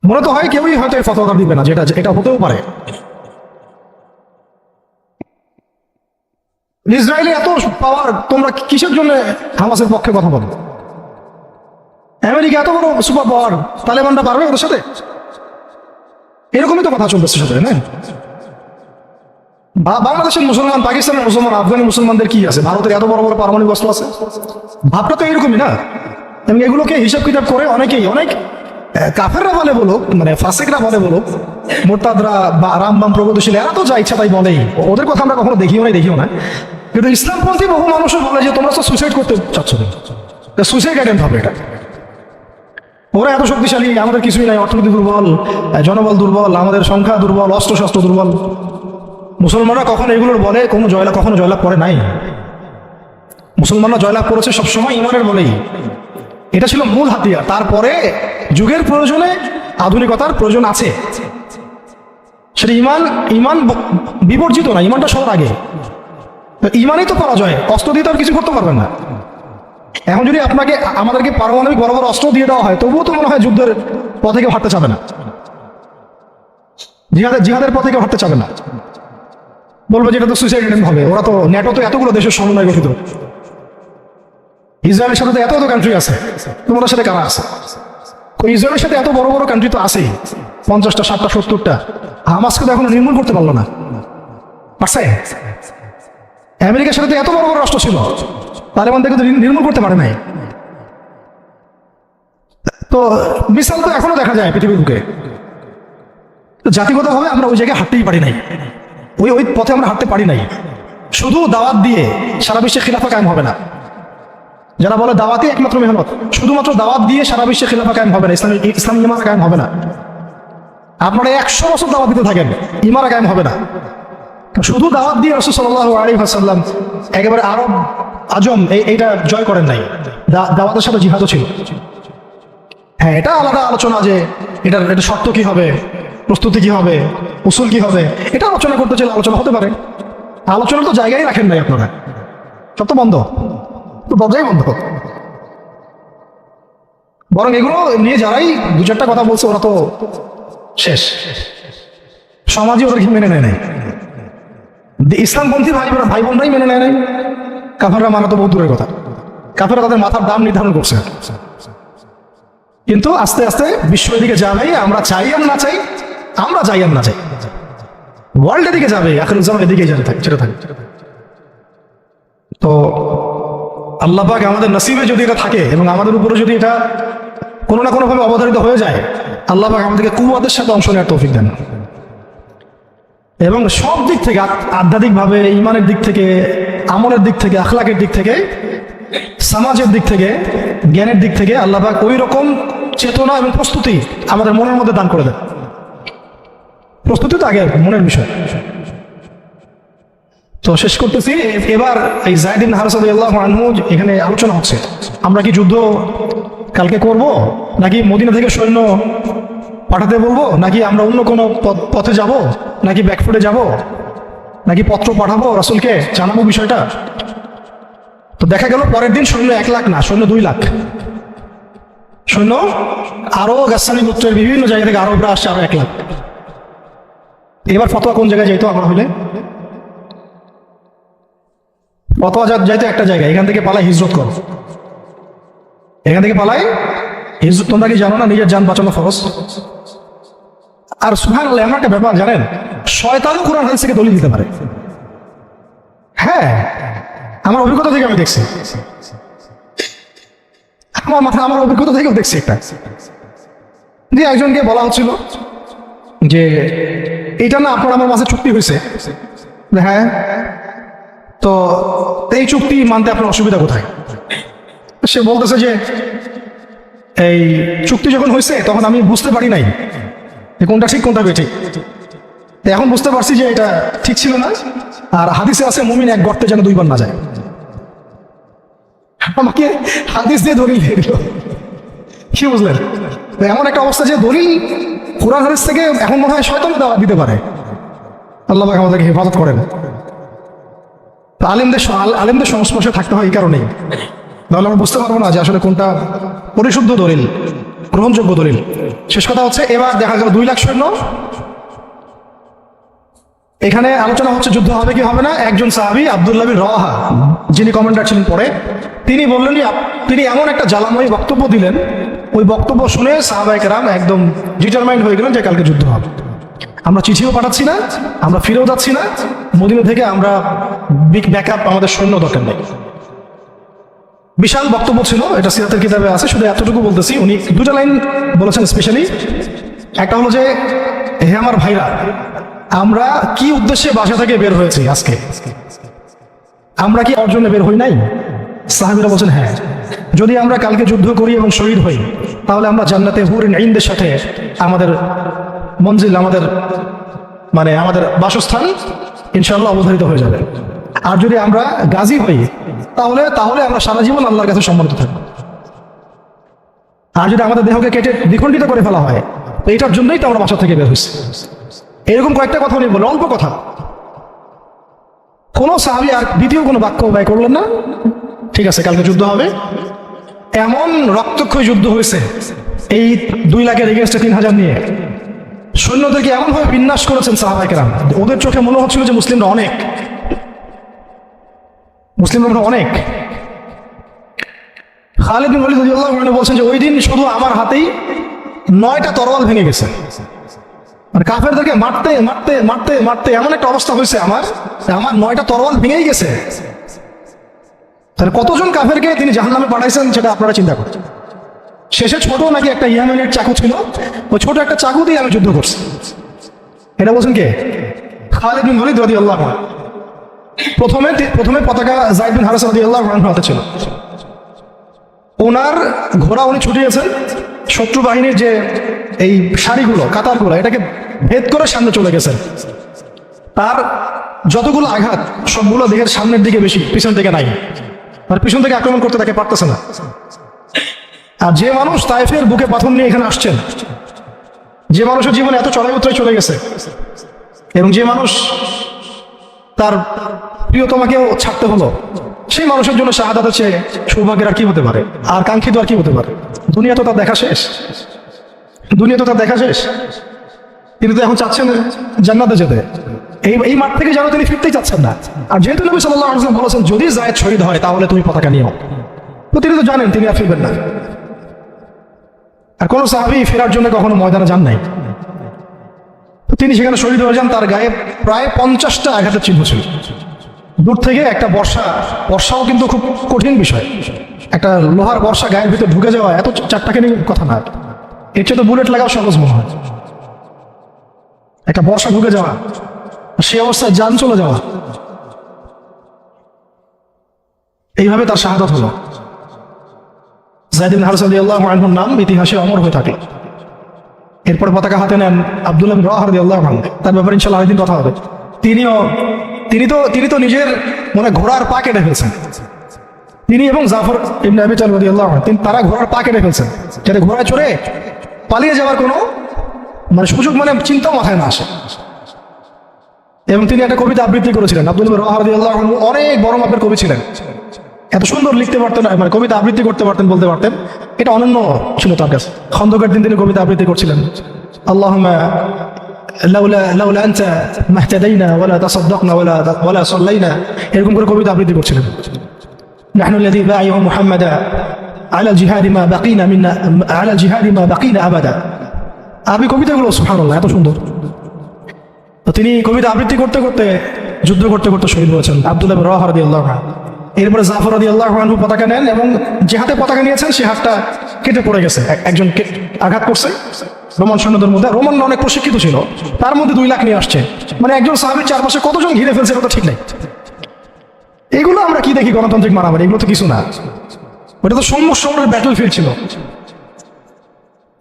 মনে তো হয় কেউই হয়তো এই ফতোয়াটা দিবে না, এটা হতেও পারে। ইসরায়েলি এত পাওয়ার, তোমরা কিসের জন্য হামাসের পক্ষে কথা বলো? আমেরিকা এত বড় সুপার পাওয়ার, তালেবানরা পারবে ওদের সাথে? এরকমই তো কথা চলতেছে সাথে, না? বাংলাদেশের মুসলমান, পাকিস্তানের মুসলমান, আফগানি মুসলমানদের কি আছে? ভারতের এত বড় বড় পারমাণবিক অস্ত্র আছে। ভাবটা তো এরকমই না? এবং এগুলোকে হিসাব কিতাব করে অনেক কাফেররা বলে বলুক, মানে ফাসিকরা বলে বলুক, মোরতাদরা বা রামবাম প্রগতিশীল, এরা তো যা ইচ্ছা তাই বলেই, ওদের কথা আমরা কখনো দেখিও না। কিন্তু ইসলামপন্থী বহু মানুষও বলে যে তোমরা তো সুইসাইড করতে চাচ্ছ না, সুইসাইড অ্যাটেম্প্ট হবে এটা। ওরা এত শক্তিশালী, আমাদের কিছুই নাই, অর্থনীতি দুর্বল, জনবল দুর্বল, আমাদের সংখ্যা দুর্বল, অস্ত্রশস্ত্র দুর্বল। মুসলমানরা কখনো এগুলোর বলে কখনো জয়লাভ করে নাই। মুসলমানরা জয়লাভ করেছে সবসময় ইমানের বলেই, এটা ছিল মূল হাতিয়ার। তারপরে যুগের প্রয়োজনে আধুনিকতার প্রয়োজন আছে, সেটা ইমান ইমান বিবর্জিত না, ইমানটা সবার আগে। ইমানই তো পরাজয়, অস্ত্র দিয়ে তো আর কিছু করতে পারবেন না। এখন যদি আপনাকে আমাদেরকে পারমাণবিক বড় বড় অস্ত্র দিয়ে দেওয়া হয়, তবুও তো মনে হয় যুদ্ধের পথে কেউ হাঁটতে চাবে না, জিহাদের পথে কেউ হাঁটতে চাবে না, বলবো যেটা তো সুইসাইড অ্যাটেম্প হবে। ওরা তো ন্যাটো তো এতগুলো দেশের সমন্বয় গঠিত, ইসরায়েলের সাথে তো এত কান্ট্রি আছে, তোমাদের সাথে কারা আছে? ইসরায়েলের সাথে এত বড় বড় কান্ট্রি তো আছেই, 50টা 60টা 70টা। হামাসকে তো এখনো নির্মূল করতে পারলো না, পারছে? আমেরিকার সাথে তো এত বড় বড় রাষ্ট্র ছিল, তালেবান থেকে তো নির্মূল করতে পারে নাই। তো মিসাইল তো এখনো দেখা যায় পৃথিবীর বুকে। জাতিগতভাবে আমরা ওই জায়গায় হাঁটতেই পারি নাই, ওই পথে আমরা হাঁটতে পারি নাই। শুধু দাওয়াত দিয়ে সারা বিশ্বে খিলাফা কায়েম হবে না। যারা বলে দাওয়াতই একমাত্র মেহনত, শুধুমাত্র দাওয়াত দিয়ে সারা বিশ্বে খিলাফা কায়েম হবে না, ইসলামী ইমারা কায়েম হবে না। আপনারা 100 বছর দাওয়াত দিতে থাকেন, ইমারা কায়েম হবে না। শুধু দাওয়াত দিয়ে রাসূল সাল্লাল্লাহু আলাইহি ওয়াসাল্লাম একেবারে আরব আজম এইটা জয় করেন নাই, দাওয়াতের সাথে জিহাদও ছিল। হ্যাঁ, এটা আলাদা আলোচনা যে এটা শর্ত কি হবে, প্রস্তুতি কি হবে, উসুল কি হবে, এটা আলোচনা করতে চাইলে আলোচনা হতে পারে। আলোচনা তো জায়গায় রাখেন নাই আপনারা, সব তো বন্ধ, তো দরজাই বন্ধ। বরং এগুলো নিয়ে যারাই দু চারটা কথা বলছে ওরা তো শেষ, সমাজে ওরা কি মেনে নেয় নাই। ইসলামপন্থী ভাই বোনরাই মেনে নেয় নাই, কাফেররা মানা তো বহু দূরের কথা। কাফেররা তাদের মাথার দাম নির্ধারণ করছে। কিন্তু আস্তে আস্তে বিশ্বের দিকে যাবে, আমরা চাই আর না চাই, আমরা চাই আর না চাই, ওয়ার্ল্ডের দিকে যাবে, এখন জামানের দিকে যেতে থাকে। তো আল্লাহ পাক আমাদের নসিবে যদি এটা থাকে এবং আমাদের উপরে যদি এটা কোনো না কোনোভাবে অবধারিত হয়ে যায়, আল্লাহ পাক আমাদেরকে কুওয়াতের সাথে অংশ নেওয়ার তৌফিক দেন। এবং সব দিক থেকে, আধ্যাত্মিকভাবে, ইমানের দিক থেকে, আমলের দিক থেকে, আখলাকের দিক থেকে, সমাজের দিক থেকে, জ্ঞানের দিক থেকে আল্লাহ পাক ওই রকম চেতনা এবং প্রস্তুতি আমাদের মনের মধ্যে দান করে দেন। প্রস্তুতি তো আগে মনের বিষয়। তো শেষ করতেছি, এবার এই যায়েদ ইবনে হারেসা রাদিয়াল্লাহু আনহু এখানে আলোচনা হচ্ছে, আমরা কি যুদ্ধ কালকে করব, নাকি মদিনা থেকে সৈন্য পাঠাতে বলবো, নাকি আমরা অন্য কোনো পথে যাব, নাকি ব্যাকফুটে যাব, নাকি পত্র পাঠাবো রাসূলকে জানাবো বিষয়টা। তো দেখা গেল পরের দিন সৈন্য 1 লাখ না, সৈন্য 2 লাখ সৈন্য, আরো গাসসানী গোত্রের বিভিন্ন জায়গা থেকে আরবরা আসছে, আরো 1 লাখ। এবার ফতোয়া কোন জায়গায় যাইতো আমরা হইলে? ফতোয়া যাইতো একটা জায়গায়, এখান থেকে পালাই হিজরত করো, এখান থেকে পালাই হিজরত। তোমরা কি জানো না নিজের জান বাঁচানো ফরজ? আর সুবহানাল্লাহ, এমন একটা ব্যাপার জানেন, শয়তানও কোরআন হাদিস থেকে দলিল দিতে পারে। হ্যাঁ, আমার অভিজ্ঞতা থেকে আমি দেখছি, আমার অভিজ্ঞতা থেকেও দেখছি একটা, যে একজনকে বলা হচ্ছিল যে এইটা না আপনার আমার মাঝে চুক্তি হয়েছে, হ্যাঁ, তো এই চুক্তি মানতে আপনার অসুবিধা কোথায়? সে বলতেছে যে এই চুক্তি যখন হয়েছে তখন আমি বুঝতে পারি নাই কোনটা ঠিক কোনটা বেঠিক, এখন বুঝতে পারছি যে এটা ঠিক ছিল না। আর হাদিসে আছে মুমিন এক গর্তে যেন 2 বার না যায়। আমাকে হাদিস দিয়ে দলিল দিয়ে দিল, কি বুঝলেন? এমন একটা অবস্থা যে দলিল কোরআন হাদিস থেকে এখন মনে হয় শয়তান দাওয়াত দিতে পারে। আল্লাহ পাক আমাদেরকে হেফাজত করেন। আলেমদের সংস্পর্শে থাকতে হয় এই কারণেই, তাহলে আমরা বুঝতে পারবো না যে আসলে কোনটা পরিশুদ্ধ দলিল, গ্রহণযোগ্য দলিল। শেষ কথা হচ্ছে, এবার দেখা গেল 2 লাখ সৈন্য, এখানে আলোচনা হচ্ছে যুদ্ধ হবে কি হবে না। একজন সাহাবী আব্দুল্লাহ বিন রাওয়াহা, যিনি কমান্ডার ছিলেন পরে, তিনি বললেন, তিনি এমন একটা জ্বালাময়ী বক্তব্য দিলেন, ওই বক্তব্য শুনে সাহাবায়ে কেরাম একদম ডিটারমাইন্ড হয়ে গেলেন যে কালকে যুদ্ধ হবে। আমরা চিঠিও পাঠাচ্ছি না, আমরা ফিরেও যাচ্ছি না, মদিনা থেকে আমরা ব্যাকআপ, আমাদের সৈন্য দরকার নেই। বিশাল বক্তব্য ছিল, এটা সিরাতের কিতাবে আছে। শুধু এতটুকু বলতেছি, উনি 2টা লাইন বলেছেন স্পেশালি। একটা হলো যে, হে আমার ভাইরা, আমরা কি উদ্দেশ্যে বাসা থেকে বের হয়েছি আজকে? আমরা কি অর্জনে বের হই নাই? সাহাবীরা বলছেন হ্যাঁ, যদি আমরা কালকে যুদ্ধ করি এবং শহীদ হই, তাহলে আমরা জান্নাতে হুরিন আইনদের সাথে আমাদের মঞ্জিল, আমাদের বাসস্থান ইনশাআল্লাহ অবধারিত হয়ে যাবে। আর যদি আমরা গাজী হই, তাহলে আমরা সারা জীবন আল্লাহর কাছে সম্মানিত থাকবো। আর যদি আমাদের দেহকে কেটে দ্বিখণ্ডিত করে ফেলা হয়, তো এটার জন্যই তো আমরা বাসা থেকে বের হয়েছি। এরকম কয়েকটা কথা উনি বললেন, অল্প কথা। কোনো সাহাবী আর দ্বিতীয় কোনো বাক্য ব্যয় করলেন না। ঠিক আছে, কালকে যুদ্ধ হবে। এমন রক্তক্ষয়ী যুদ্ধ হয়েছে, এই 2 লাখের এগেনস্টে 3000 নিয়ে সৈন্যদেরকে এমনভাবে বিন্যাস করেছেন সাহাবায়ে কেরাম, ওদের চোখে মনে হচ্ছিল যে মুসলিমরা অনেক। খালিদ বিন ওয়ালিদ রাদিয়াল্লাহু আনহু বলছেন যে ওই দিন শুধু আমার হাতেই 9টা তরোয়াল ভেঙে গেছে। আর কাফেরদেরকে মারতে মারতে মারতে মারতে এমন একটা অবস্থা হয়েছে আমার 9টা তরোয়াল ভেঙেই গেছে। তাহলে কতজন কাফেরকে তিনি জাহান্নামে পাঠাইছেন সেটা আপনারা চিন্তা করছেন। শেষে ছোট নাকি একটা ইয়ামেনের চাকু ছিল, ওই ছোট একটা চাকু দিয়ে আমি যুদ্ধ করছি। এটা বলছেন কে? খালিদ বিন ওয়ালিদ রাদিয়াল্লাহু আনহু। প্রথমে পতাকা যায়েদ বিন হারেসা রাদিয়াল্লাহু আনহু হাতে ছিল। ওনার ঘোড়া উনি ছুটিয়েছেন, শত্রু বাহিনীর যে এই সারিগুলো, কাতারগুলো, এটাকে ভেদ করে সামনে চলে গেছেন। তার যতগুলো আঘাত সবগুলো দেহের সামনের দিকে বেশি, পিছন দিকে নাই। আর পিছন থেকে আক্রমণ করতে তাকে পারতেছে না। আর যে মানুষ তায়েফের বুকে পাথর নিয়ে এখানে আসছেন, যে মানুষের জীবনে এত চড়াই উতরাই চলে গেছে, এবং যে মানুষ তার প্রিয়তমাকেও ছাড়তে হলো, সেই মানুষের জন্য শাহাদাতের চেয়ে সৌভাগ্যের আর কি হতে পারে, আর কাঙ্ক্ষিত আর কি হতে পারে? দুনিয়া তো তার দেখা শেষ। তিনি তো এখন চাচ্ছেন জান্নাতে যেতে। এই মাঠ থেকে যেন তিনি ফিরতেই চাচ্ছেন না। আর যেহেতু নবী সাল্লাল্লাহু আলাইহি ওয়াসাল্লাম বলেছেন যদি যায়েদ শহীদ হয় তাহলে তুমি পতাকা নিও, তো তিনি তো জানেন তিনি আর ফিরবেন না। আর কোন সাহাবী ফেরার জন্য কখনো ময়দানে যান নাই। তো তিনি সেখানে শহীদ হয়ে যান। তার গায়ে প্রায় 50টা আঘাতের চিহ্ন ছিল। দূর থেকে একটা বর্ষাও কিন্তু খুব কঠিন বিষয়। একটা লোহার বর্ষা গায়ের ভিতরে ঢুকে যাওয়া এত চারটাখানি কথা না, এর চেয়ে তো বুলেট লাগাও সহজ মনে হয়। একটা বর্ষা ঢুকে যাওয়া, সে অবস্থায় জান চলে যাওয়া, এইভাবে তার শাহাদাত হলো। যায়েদ বিন হারেসা রাদিয়াল্লাহু আনহুর নাম ইতিহাসে অমর হয়ে থাকে। এরপরে পতাকা হাতে নেন আব্দুল্লাহ বিন রাওয়াহা রাদিয়াল্লাহু আনহু। তার ব্যাপারে ইনশাআল্লাহ আরেকদিন কথা হবে। তিনি তো নিজের মনে ঘোড়ার পা কেটে ফেলছেন। তিনি এবং জাফর ইবনে আবি তালিব রাদিয়াল্লাহু আনহু তারা ঘোড়ার পা কেটে ফেলছেন, যাতে ঘোড়ায় চড়ে পালিয়ে যাওয়ার কোনো সুযোগ চিন্তাও মাথায় না আসে। এবং তিনি একটা কবিতা আবৃত্তি করেছিলেন। আব্দুল্লাহ বিন রাওয়াহা রাদিয়াল্লাহু আনহু অনেক বড় মাপের কবি ছিলেন, এত সুন্দর লিখতে পারতেন, কবিতা আবৃত্তি করতে পারতেন, বলতে পারতেন। এটা অনন্য ছিল তার কাছে। খন্দকের দিন তিনি কবিতা আবৃত্তি করছিলেন, আল্লাহুম্মা লাউলা আনতা মাহতাদাইনা ওয়ালা তাসাদদাকনা ওয়ালা সাল্লাইনা, এরকম করে কবিতা আবৃত্তি করছিলেন। নাহনু আল্লাযী বা'আহু মুহাম্মাদা আলা জিহাদি মা বাকিনা মিন্না আলা জিহাদি মা বাকিনা আবাদা। আরবি কবিতাগুলো সুবহানাল্লাহ এত সুন্দর। তো তিনি কবিতা আবৃত্তি করতে করতে, যুদ্ধ করতে করতে শহীদ হয়েছেন আব্দুল্লাহ বিন রাওয়াহা রাদিয়াল্লাহু আনহু। এরপরে জাফর রাদিয়াল্লাহু আনহু পতাকা নেন, এবং যে হাতে পতাকা নিয়েছেন সে হাতটা কেটে পড়ে গেছে। একজন আঘাত করছে রোমান সৈন্যদের মধ্যে। রোমানরা অনেক প্রশিক্ষিত ছিল, তার মধ্যে 2 লাখ নিয়ে আসছে। একজন সাহাবীর চারপাশে কতজন ঘিরে ফেলছে এটা তো ঠিক নাই। এগুলো আমরা কি দেখি গণতান্ত্রিক মারামারি, এগুলো তো কিছু না। ওটা তো সম্মুখ সমরের ব্যাটল ফিল্ড ছিল।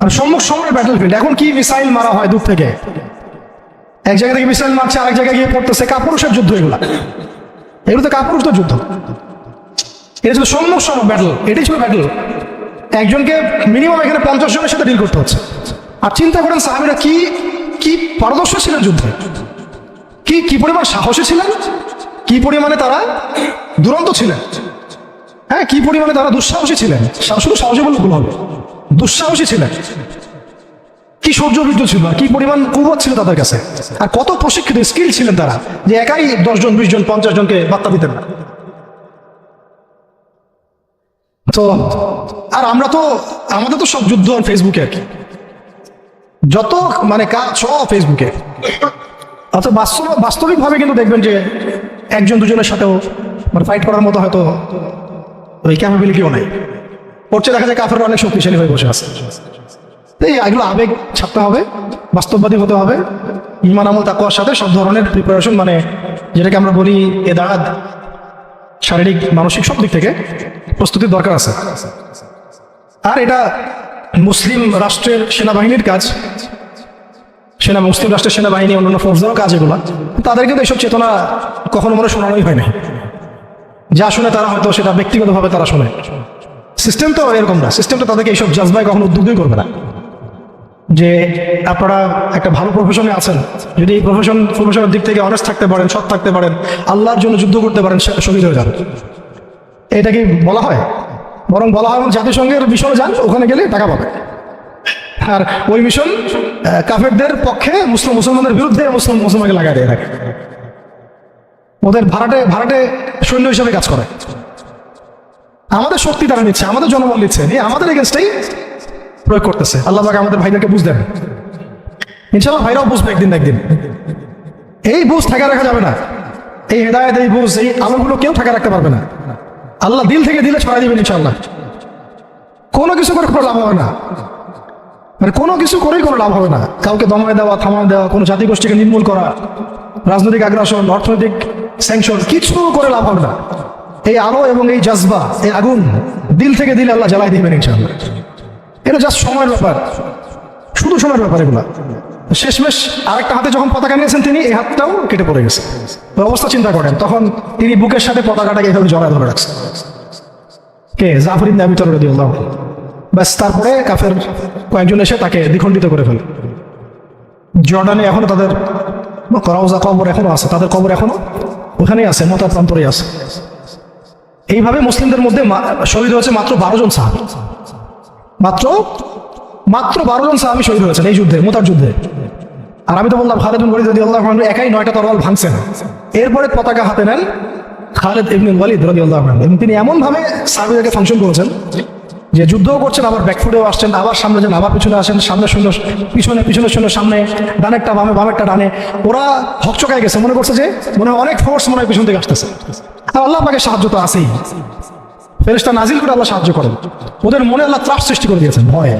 আর সম্মুখ সমরের ব্যাটল ফিল্ড এখন কি মিসাইল মারা হয় দূর থেকে, এক জায়গা থেকে মিসাইল মারছে আরেক জায়গায় গিয়ে পড়তেছে। কাপুরুষের যুদ্ধ এগুলো তো কাপুরুষ তো যুদ্ধ। এটা ছিল সম্মুখ সমর ব্যাটল, এটাই ছিল ব্যাটল। একজনকে মিনিমাম এখানে 50 জনের সাথে ডিল করতে হচ্ছে। আর চিন্তা করেন সাহাবীরা কি পারদর্শী ছিলেন যুদ্ধে, কি পরিমাণ সাহসী ছিলেন, কি পরিমাণে তারা দুরন্ত ছিলেন, হ্যাঁ, কি পরিমাণে তারা দুঃসাহসী ছিলেন। শুধু সাহসী বলে ভুল হবে, দুঃসাহসী ছিলেন। কি শৌর্যবৃদ্ধ ছিল, কি পরিমাণ কুবত ছিল তাদের কাছে, আর কত প্রশিক্ষিত স্কিল ছিলেন তারা, যে একাই 10 জন 20 জন 50 জনকে বার্তা দিতেন না। তো আর আমাদের তো সব যুদ্ধ আর ফেসবুকে, আর কি যত কাজ সব ফেসবুকে। অর্থাৎ বাস্তবিকভাবে কিন্তু দেখবেন যে 1-2 জনের সাথেও ফাইট করার মতো হয়তো ওই ক্যাপাবিলিটিও নাই। পড়ছে দেখা যায় কাফেররা অনেক শক্তিশালী হয়ে বসে আছে। এগুলো আবেগ ছাড়তে হবে, বাস্তববাদী হতে হবে, ঈমান আমল তাকওয়ার সাথে সব ধরনের প্রিপারেশন, যেটাকে আমরা বলি এদাদ, শারীরিক মানসিক সব দিক থেকে প্রস্তুতির দরকার আছে। আর এটা মুসলিম রাষ্ট্রের সেনাবাহিনীর কাজ, মুসলিম রাষ্ট্রের সেনাবাহিনী, অন্যান্য ফৌজদারও কাজ এগুলো। তাদের কিন্তু এইসব চেতনা কখনো শোনানোই হয় না। যা শুনে তারা হয়তো সেটা ব্যক্তিগতভাবে তারা শোনে। সিস্টেম তো এরকম না, সিস্টেমটা তাদেরকে এইসব জাজবায় কখনো উদ্বুদ্ধই করবে না। যে আপনারা একটা ভালো প্রফেশনে আছেন, যদি এই প্রফেশনের দিক থেকে অনেস্ট থাকতে পারেন, সৎ থাকতে পারেন, আল্লাহর জন্য যুদ্ধ করতে পারেন, শহীদ হয়ে যান। এটা কি বলা হয়? বরং বলা হয় জাতিসংঘের মিশনে যান, ওখানে গেলে টাকা পাবে। আর ওই মিশন কাফেরদের পক্ষে, মুসলমানদের বিরুদ্ধে মুসলমানকে লাগাই দিয়ে রাখে। ওদের ভাড়াটে সৈন্য হিসাবে কাজ করে। আমাদের শক্তি তারা নিচ্ছে, আমাদের জনবল নিচ্ছে, নিয়ে আমাদের এগেনস্টেই প্রয়োগ করতেছে। আল্লাহ পাক আমাদের ভাইদেরকে বুঝ দেন, ইনশাআল্লাহ ভাইরাও বুঝবে একদিন না একদিন। এই বুঝ ঠেকা রাখা যাবে না, এই হেদায়েত, এই বুঝ, এই আলোগুলো কেউ ঠেকা রাখতে পারবে না। আল্লাহ দিল থেকে দিলে ছড়াই দিবেন ইনশাআল্লাহ। কোনো কিছু করে কোনো লাভ হবে না, মানে কোনো কিছু করেই কোনো লাভ হবে না। কাউকে দমায় দেওয়া, থামায় দেওয়া, কোনো জাতিগোষ্ঠীকে নির্মূল করা, রাজনৈতিক আগ্রাসন, অর্থনৈতিক স্যাংশন, কিছু করে লাভ হবে না। এই আলো এবং এই জজবা, এই আগুন দিল থেকে দিলে আল্লাহ জ্বালাই দিবেন ইনশাআল্লাহ। এটা জাস্ট সময়ের ব্যাপার, শুধু সময়ের ব্যাপার এগুলা। শেষমেশ আরেকটা হাতে যখন পতাকা নিয়েছেন তিনি, এই হাতটাও কেটে পড়ে গেছে। অবস্থা চিন্তা করেন, তখন তিনি বুকের সাথে পতাকাটাকে এইভাবে জড়ায় ধরে রাখছেন। কে? জাফর ইবনে আবি তালিব রাদিয়াল্লাহু আনহু। ব্যাস, তারপরে কাফের কয়েকজন এসে তাকে দ্বিখণ্ডিত করে ফেলে। জর্ডানে এখনো তাদের রওজা কবর এখনো আছে, তাদের কবর এখনো ওখানেই আছে, মতা প্রান্তরেই আছে। এইভাবে মুসলিমদের মধ্যে শহীদ হয়েছে মাত্র 12 জন সাহাবী। মাত্র 12 জন সাহাবী শহীদ হয়েছেন এই যুদ্ধে, মুতার যুদ্ধে। আর আমি তো বললাম খালিদ বিন ওয়ালিদ রাদিয়াল্লাহু আনহু একাই 9টা তরোয়াল ভাঙছেন। এরপরে পতাকা হাতে নেন খালিদ ইবনে ওয়ালিদ রাদিয়াল্লাহু আনহু। এবং তিনি এমনভাবে সাহাবীদেরকে ফাংশন করেছেন যে যুদ্ধও করছেন, আবার ব্যাকফুটেও আসছেন, আবার সামনে যান, আবার পিছনে আসেন, সামনে শূন্য, পিছনে শূন্য, সামনে ডানেরটা বামে, বামেরটা ডানে। ওরা হকচকায় গেছে, মনে করছে যে মনে হয় অনেক ফোর্স মনে হয় পিছন থেকে আসতেছে। আর আল্লাহ পাকের সাহায্য তো আছেই, ফেরেশতা নাজিল করে আল্লাহ সাহায্য করেন। ওদের মনে আল্লাহ ত্রাস সৃষ্টি করে দিয়েছেন, ভয়।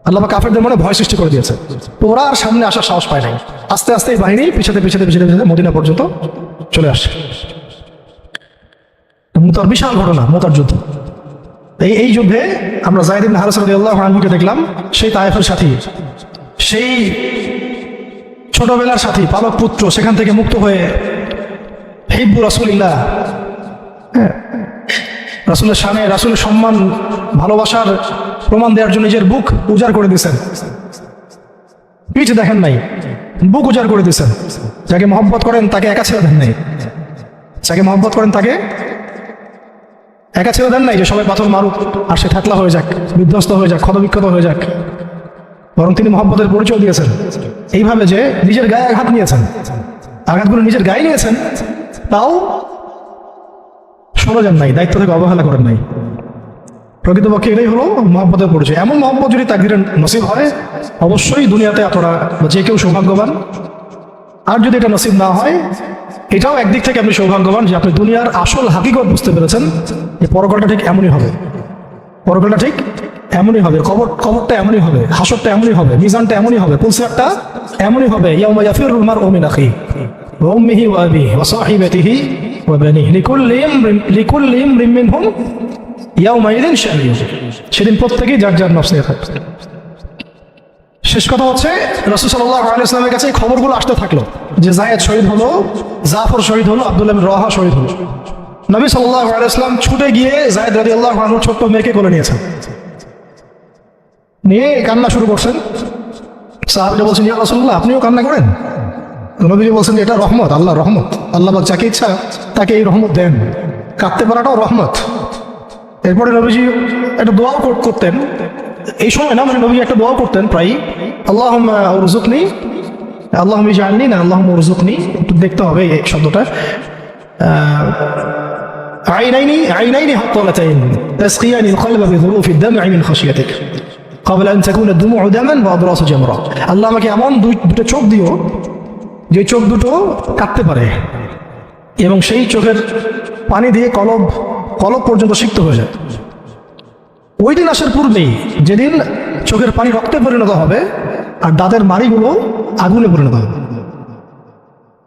আল্লাহ পাক কাফেরদের মনে ভয় সৃষ্টি করে দিয়েছে। তো ওরা আর সামনে আসার সাহস পায় নাই। আস্তে আস্তে এই বাহিনী পিছাতে মদিনা পর্যন্ত চলে আসে। মুতার বিশাল ঘটনা, মুতার যুদ্ধ। এই যুদ্ধে আমরা যায়েদ ইবনে হারিসা রাদিয়াল্লাহু আনহুকে দেখলাম, সেই তায়েফের সাথী, সেই ছোটবেলার সাথী, পালক পুত্র, সেখান থেকে মুক্ত হয়ে হিব্বু রাসূলিল্লাহ, রাসূলের শানে, রাসূলের সম্মান, ভালোবাসার প্রমাণ দেওয়ার জন্য নিজের বুক উজাড় করে দিয়েছেন। পিঠ দেখেন নাই, বুক উজাড় করে দিয়েছেন। যাকে মহব্বত করেন তাকে একা ছেড়ে দেন নাই, যাকে মহব্বত করেন তাকে একা ছেড়ে দেন নাই যে সবাই পাথর মারুক আর সে থাকলা হয়ে যাক, বিধ্বস্ত হয়ে যাক, ক্ষতবিক্ষত হয়ে যাক। বরং তিনি মহব্বতের পরিচয় দিয়েছেন এইভাবে যে নিজের গায়ে আঘাত নিয়েছেন, আঘাতগুলো নিজের গায়ে নিয়েছেন, তাও সরে যান নাই, দায়িত্ব থেকে অবহেলা করেন নাই। প্রকৃতপক্ষে এটাই হলো মহব্বতের পরিচয়। এমন মহব্বত যদি তাকদীরের নসিব হয়, অবশ্যই দুনিয়াতে আপনারা যে কেউ সৌভাগ্যবান। আর যদি এটা নসিব না হয়, এটাও একদিক থেকে আপনি সৌভাগ্যবান যে আপনি দুনিয়ার আসল হাকিকত বুঝতে পেরেছেন, যে পরকালটা ঠিক এমনই হবে, পরকালটা ঠিক এমনই হবে, কবরটা এমনই হবে, হাসরটা এমনই হবে, মিজানটা এমনই হবে, পুলসিরাতটা এমনই হবে। ইয়াউমা ইয়াফিরুল মারউ মিন আখিহি ওয়া উম্মিহি ওয়া আবিহি ওয়া সাহিবাতিহি ওয়া বানিহি লিকুল্লি ইমরিন মিনহুম ইয়াউমাইযিন শানিয়্যুন। সেদিন প্রত্যেকেই যার যার নফস নিয়ে থাকবে। শেষ কথা হচ্ছে, রাসূল সাল্লাল্লাহু আলাইহি ওয়াসাল্লামের কাছে এই খবরগুলো আসতে থাকলো যে যায়েদ শহীদ হলো, জাফর শহীদ হলো, আব্দুল্লাহ বিন রাওয়াহা শহীদ হলো। নবী সাল্লাল্লাহু আলাইহি ওয়াসাল্লাম ছুটে গিয়ে যায়েদ রাদিয়াল্লাহু আনহুর ছোট্ট মেয়েকে কোলে নিয়েছেন, নিয়ে কান্না শুরু করছেন। সাহাবীরা বলছেন, ইয়া রাসূলুল্লাহ, আপনিও কান্না করেন? নবীজি বলছেন যে এটা রহমত, আল্লাহর রহমত। আল্লাহ পাক যাকে ইচ্ছা তাকে এই রহমত দেন, কাঁদতে পারাটাও রহমত। এরপরে নবীজি একটা দোয়াও করতেন এই সময়, না মানে নবী একটা দোয়াও করতেন প্রায়, আল্লাহুম্মা উরযুকনি, আল্লাহুম্মা ইজআলনি, না আল্লাহুম্মা উরযুকনি, একটু দেখতে হবে এই শব্দটা। আইনাইনি হাত্তালাতাইন তাসকিয়ানি আল-কলবা বিযুরুফি আদ-দাম'i মিন খাশিয়াতিক ক্বাবলা আন তাকুনা আদ-দুমু'ু দামান ওয়া আদরাসু জামরা। আল্লাহ আমাকে এমন দুটো চোখ দিও যে চোখ দুটো কাঁদতে পারে এবং সেই চোখের পানি দিয়ে কলব পর্যন্ত সিক্ত হয়ে যায়। ওই দিন আসার পূর্বেই, যেদিন চোখের পানি রক্তে পরিণত হবে আর দাঁতের মাড়িগুলো আগুনে পরিণত হবে।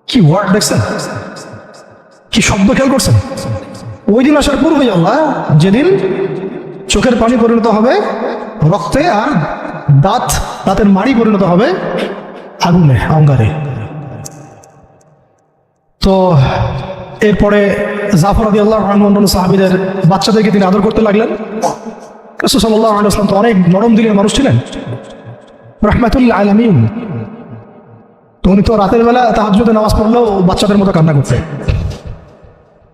কি ওয়ার্ড দেখছেন, কি শব্দ খেয়াল করছেন? ওই দিন আসার পূর্বেই আল্লাহ, যেদিন চোখের পানি পরিণত হবে রক্তে আর দাঁতের মাড়ি পরিণত হবে আগুনে, অঙ্গারে। তো এরপরে জাফর রাদিয়াল্লাহু আনহু অন্যান্য সাহাবীদের বাচ্চাদেরকে তিনি আদর করতে লাগলেন। রাসূল সাল্লাল্লাহু আলাইহি ওয়াসাল্লাম তো অনেক নরম দিলের মানুষ ছিলেন, রাহমাতুল আলামিন। তো উনি তো রাতের বেলা তাহাজ্জুদের নামাজ পড়লেও বাচ্চাদের মতো কান্না করতে।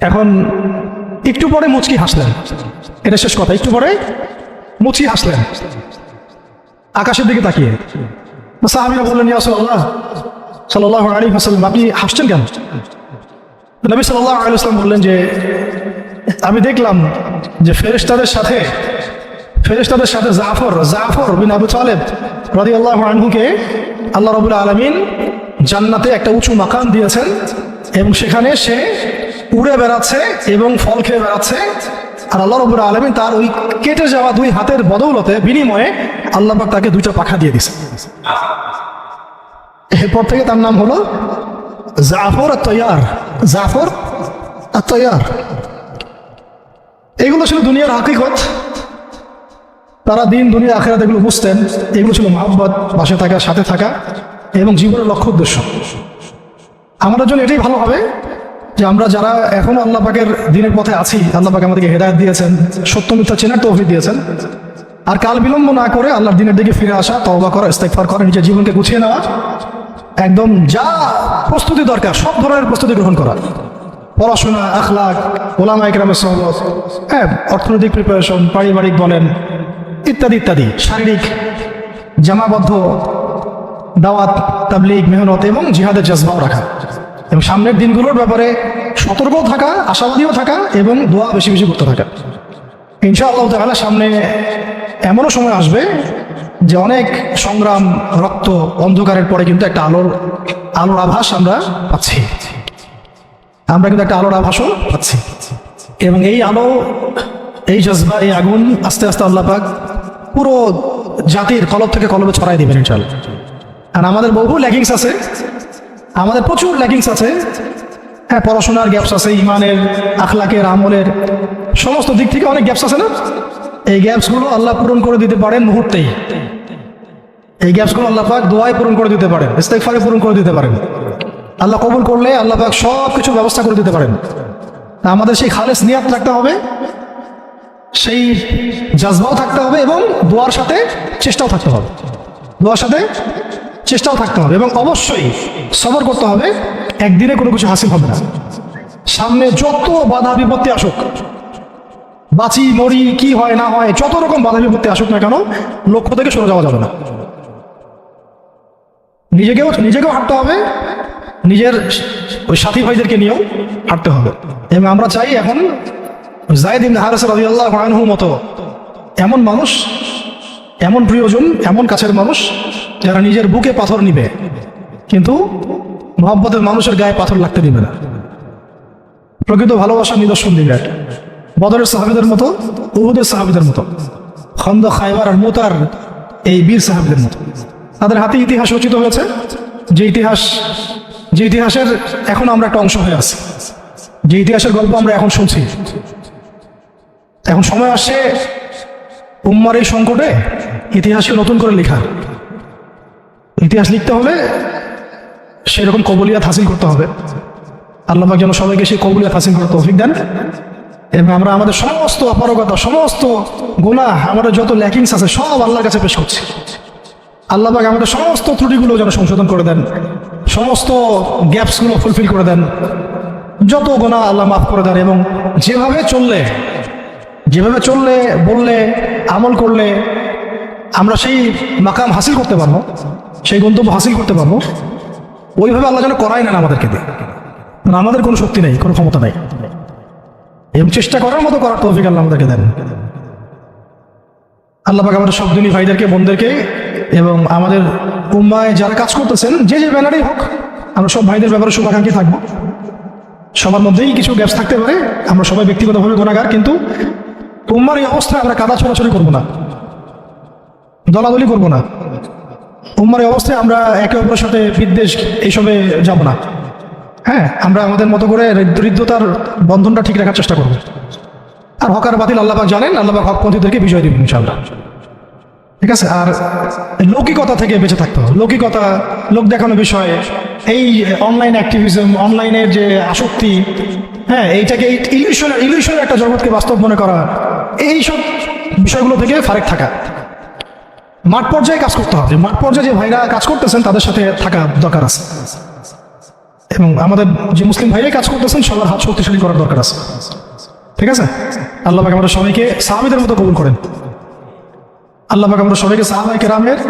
এখন একটু পরে মুচকি হাসলেন, এটা শেষ কথা, একটু পরে মুচকি হাসলেন আকাশের দিকে তাকিয়ে। সাহাবীরা বললেন, ইয়া রাসূলুল্লাহ সাল্লাল্লাহু আলাইহি ওয়াসাল্লাম, আপনি হাসছেন কেন? নবী সাল্লাল্লাহু আলাইহি ওয়াসাল্লাম বললেন যে আমি দেখলাম যে ফেরেশতাদের সাথে জাফর বিন আবু তালেব রাদিয়াল্লাহু আনহুকে আল্লাহ রাব্বুল আলামিন জান্নাতে একটা উঁচু মাকাম দিয়েছেন এবং সেখানে সে উড়ে বেড়াচ্ছে এবং ফল খেয়ে বেড়াচ্ছে। আর আল্লাহ রাব্বুল আলামিন তার ওই কেটে যাওয়া দুই হাতের বদৌলতে বিনিময়ে আল্লাহ পাক তাকে দুইটা পাখা দিয়ে দিয়েছে। এরপর থেকে তার নাম হলো জাফর আত-তাইয়ার। জাফর আত-তাইয়ার। এগুলো ছিল দুনিয়ার হাকিকত। তারা দিন দুনিয়া আখিরাত এগুলো বুঝতেন। এগুলো ছিল মহব্বত, পাশে থাকা, সাথে থাকা এবং জীবনের লক্ষ্য উদ্দেশ্য। আমাদের জন্য এটাই ভালো হবে যে আমরা যারা এখনো আল্লাহ পাকের দিনের পথে আছি, আল্লাহ পাক আমাদেরকে হেদায়েত দিয়েছেন, সত্য মিথ্যা চেনার তৌফিক দিয়েছেন। আর কাল বিলম্ব না করে আল্লাহর দিনের দিকে ফিরে আসা, তওবা করা, ইস্তেগফার করা, নিজের জীবনকে গুছিয়ে নেওয়া, একদম যা প্রস্তুতি দরকার সব ধরনের প্রস্তুতি গ্রহণ করা, পড়াশোনা, আখলাক, ওলামা ইকরামের সোহবত, অর্থনৈতিক প্রিপারেশন, পারিবারিক বলেন, ইত্যাদি ইত্যাদি, শারীরিক জামাবদ্ধ দাওয়াত, তাবলীগ, মেহনত এবং জিহাদের জজবাও রাখা, এবং সামনের দিনগুলোর ব্যাপারে সতর্ক থাকা, আশাবাদীও থাকা এবং দোয়া বেশি বেশি করতে থাকা। ইনশাআল্লাহ তাআলা সামনে এমনও সময় আসবে যে অনেক সংগ্রাম, রক্ত, অন্ধকারের পরে কিন্তু একটা আলোর আভাস আমরা পাচ্ছি। আমরা কিন্তু একটা আলোর আভাসও পাচ্ছি এবং এই আলো, এই জজবা, এই আগুন আস্তে আস্তে আল্লাহ পাক পুরো জাতির কলব থেকে কলবে ছড়াই দিবেন ইনশাআল্লাহ। আর আমাদের বহু ল্যাকিংস আছে, আমাদের প্রচুর ল্যাকিংস আছে। পড়াশোনার গ্যাপস আছে, ইমানের, আখলাকের, আমলের সমস্ত দিক থেকে অনেক গ্যাপস আছে না? এই গ্যাপসগুলো আল্লাহ পূরণ করে দিতে পারেন মুহূর্তেই। এই গ্যাপসগুলো আল্লাহ পাক দোয়ায় পূরণ করে দিতে পারেন, ইস্তেগফারে পূরণ করে দিতে পারেন। আল্লাহ কবুল করলে আল্লাহ পাক সব কিছু ব্যবস্থা করে দিতে পারেন। আমাদের সেই খালেস নিয়াত রাখতে হবে, সেই জজবাও থাকতে হবে এবং দোয়ার সাথে চেষ্টাও থাকতে হবে, এবং অবশ্যই সবর করতে হবে। একদিনে কোনো কিছু হাসিল হবে না। সামনে যত বাধা বিপত্তি আসুক, বাঁচি মরি কি হয় না হয়, যত রকম বাধা বিপত্তি আসুক না কেন, লক্ষ্য থেকে সরে যাওয়া যাবে না। নিজেকেও হাঁটতে হবে, নিজের ওই সাথী ভাইদেরকে নিয়েও হাঁটতে হবে। এবং আমরা চাই এখন যায়েদ ইবনে হারেসা রাদিয়াল্লাহু আনহুর মতো এমন মানুষ, এমন প্রিয়জন, এমন কাছের মানুষ যারা নিজের বুকে পাথর নিবে কিন্তু মহব্বতের মানুষের গায়ে পাথর লাগতে দিবে না। প্রকৃত ভালোবাসার নিদর্শন দিবে বদরের সাহাবীদের মতো, উহুদের সাহাবীদের মতো, খন্দক, খায়বার আর মুতার এই বীর সাহাবীদের মতো। তাদের হাতে ইতিহাস রচিত হয়েছে, যে ইতিহাসের এখন আমরা একটা অংশ হয়ে আছি, যে ইতিহাসের গল্প আমরা এখন শুনছি। এখন সময় আসছে উম্মার এই সংকটে ইতিহাসকে নতুন করে লেখা। ইতিহাস লিখতে হলে সেরকম কবুলিয়াত হাসিল করতে হবে। আল্লাহ পাক যেন সবাইকে সেই কবুলিয়াত হাসিল করার তৌফিক দেন এবং আমরা আমাদের সমস্ত অপারগতা, সমস্ত গুনাহ, আমাদের যত ল্যাকিংস আছে সব আল্লাহর কাছে পেশ করছি। আল্লাহ পাক আমাদের সমস্ত ত্রুটিগুলো যেন সংশোধন করে দেন, সমস্ত গ্যাপসগুলো ফুলফিল করে দেন, যত গুনাহ আল্লাহ মাফ করে দেন এবং যেভাবে চললে, বললে, আমল করলে আমরা সেই মাকাম হাসিল করতে পারবো, সেই গন্তব্য হাসিল করতে পারবো, ওইভাবে আল্লাহ যেন করাই নেন আমাদেরকে দিয়ে। কারণ আমাদের কোনো শক্তি নেই, কোনো ক্ষমতা নেই, এবং চেষ্টা করার মতো করার তৌফিক আল্লাহ আমাদেরকে দেন। আল্লাহ পাক আমাদের সব দিনী ভাইদেরকে, বোনদেরকে এবং আমাদের উম্মায় যারা কাজ করতেছেন, যে ব্যানারেই হোক, আমরা সব ভাইদের ব্যাপারে শুভাকাঙ্ক্ষী থাকবো। সবার মধ্যেই কিছু গ্যাপস থাকতে পারে, আমরা সবাই ব্যক্তিগতভাবে গুনাহগার, কিন্তু উম্মার এই অবস্থায় আমরা কাদা ছোড়াছড়ি করবো না, দলাদলি করবো না। উম্মার এই অবস্থায় আমরা একে অপরের সাথে বিদ্বেষ এইসবে যাব না। আমরা আমাদের মতো করে হৃদ্যতার বন্ধনটা ঠিক রাখার চেষ্টা করবো। আর হকার বাতিল আল্লাহ পাক জানেন, আল্লাহ পাক হকপন্থীদেরকে বিজয় দিবেন ইনশাআল্লাহ। ঠিক আছে? আর লৌকিকতা থেকে বেঁচে থাকতে হবে। লৌকিকতা, লোক দেখানো বিষয়, এই অনলাইন অ্যাক্টিভিজম, অনলাইনের যে আসক্তি, এইটাকে ইলিউশনের একটা জগৎকে বাস্তব মনে করা, এইসব বিষয়গুলো থেকে ফারেক থাকা। মাঠ পর্যায়ে কাজ করতে হবে। মাঠ পর্যায়ে যে ভাইরা কাজ করতেছেন তাদের সাথে থাকা দরকার আছে, এবং আমাদের যে মুসলিম ভাইরাই কাজ করতেছেন সবার হাত শক্তিশালী করার দরকার আছে। ঠিক আছে? আল্লাহ পাক আমরা সবাইকে সাহাবীদের মতো কবুল করেন। আল্লাহ পাক আমরা সবাইকে সাহাবায়ে কেরামের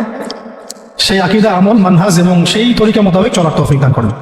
সেই আকীদা, আমল, মানহাজ এবং সেই তরিকা মোতাবেক চলার তৌফিক দান করেন।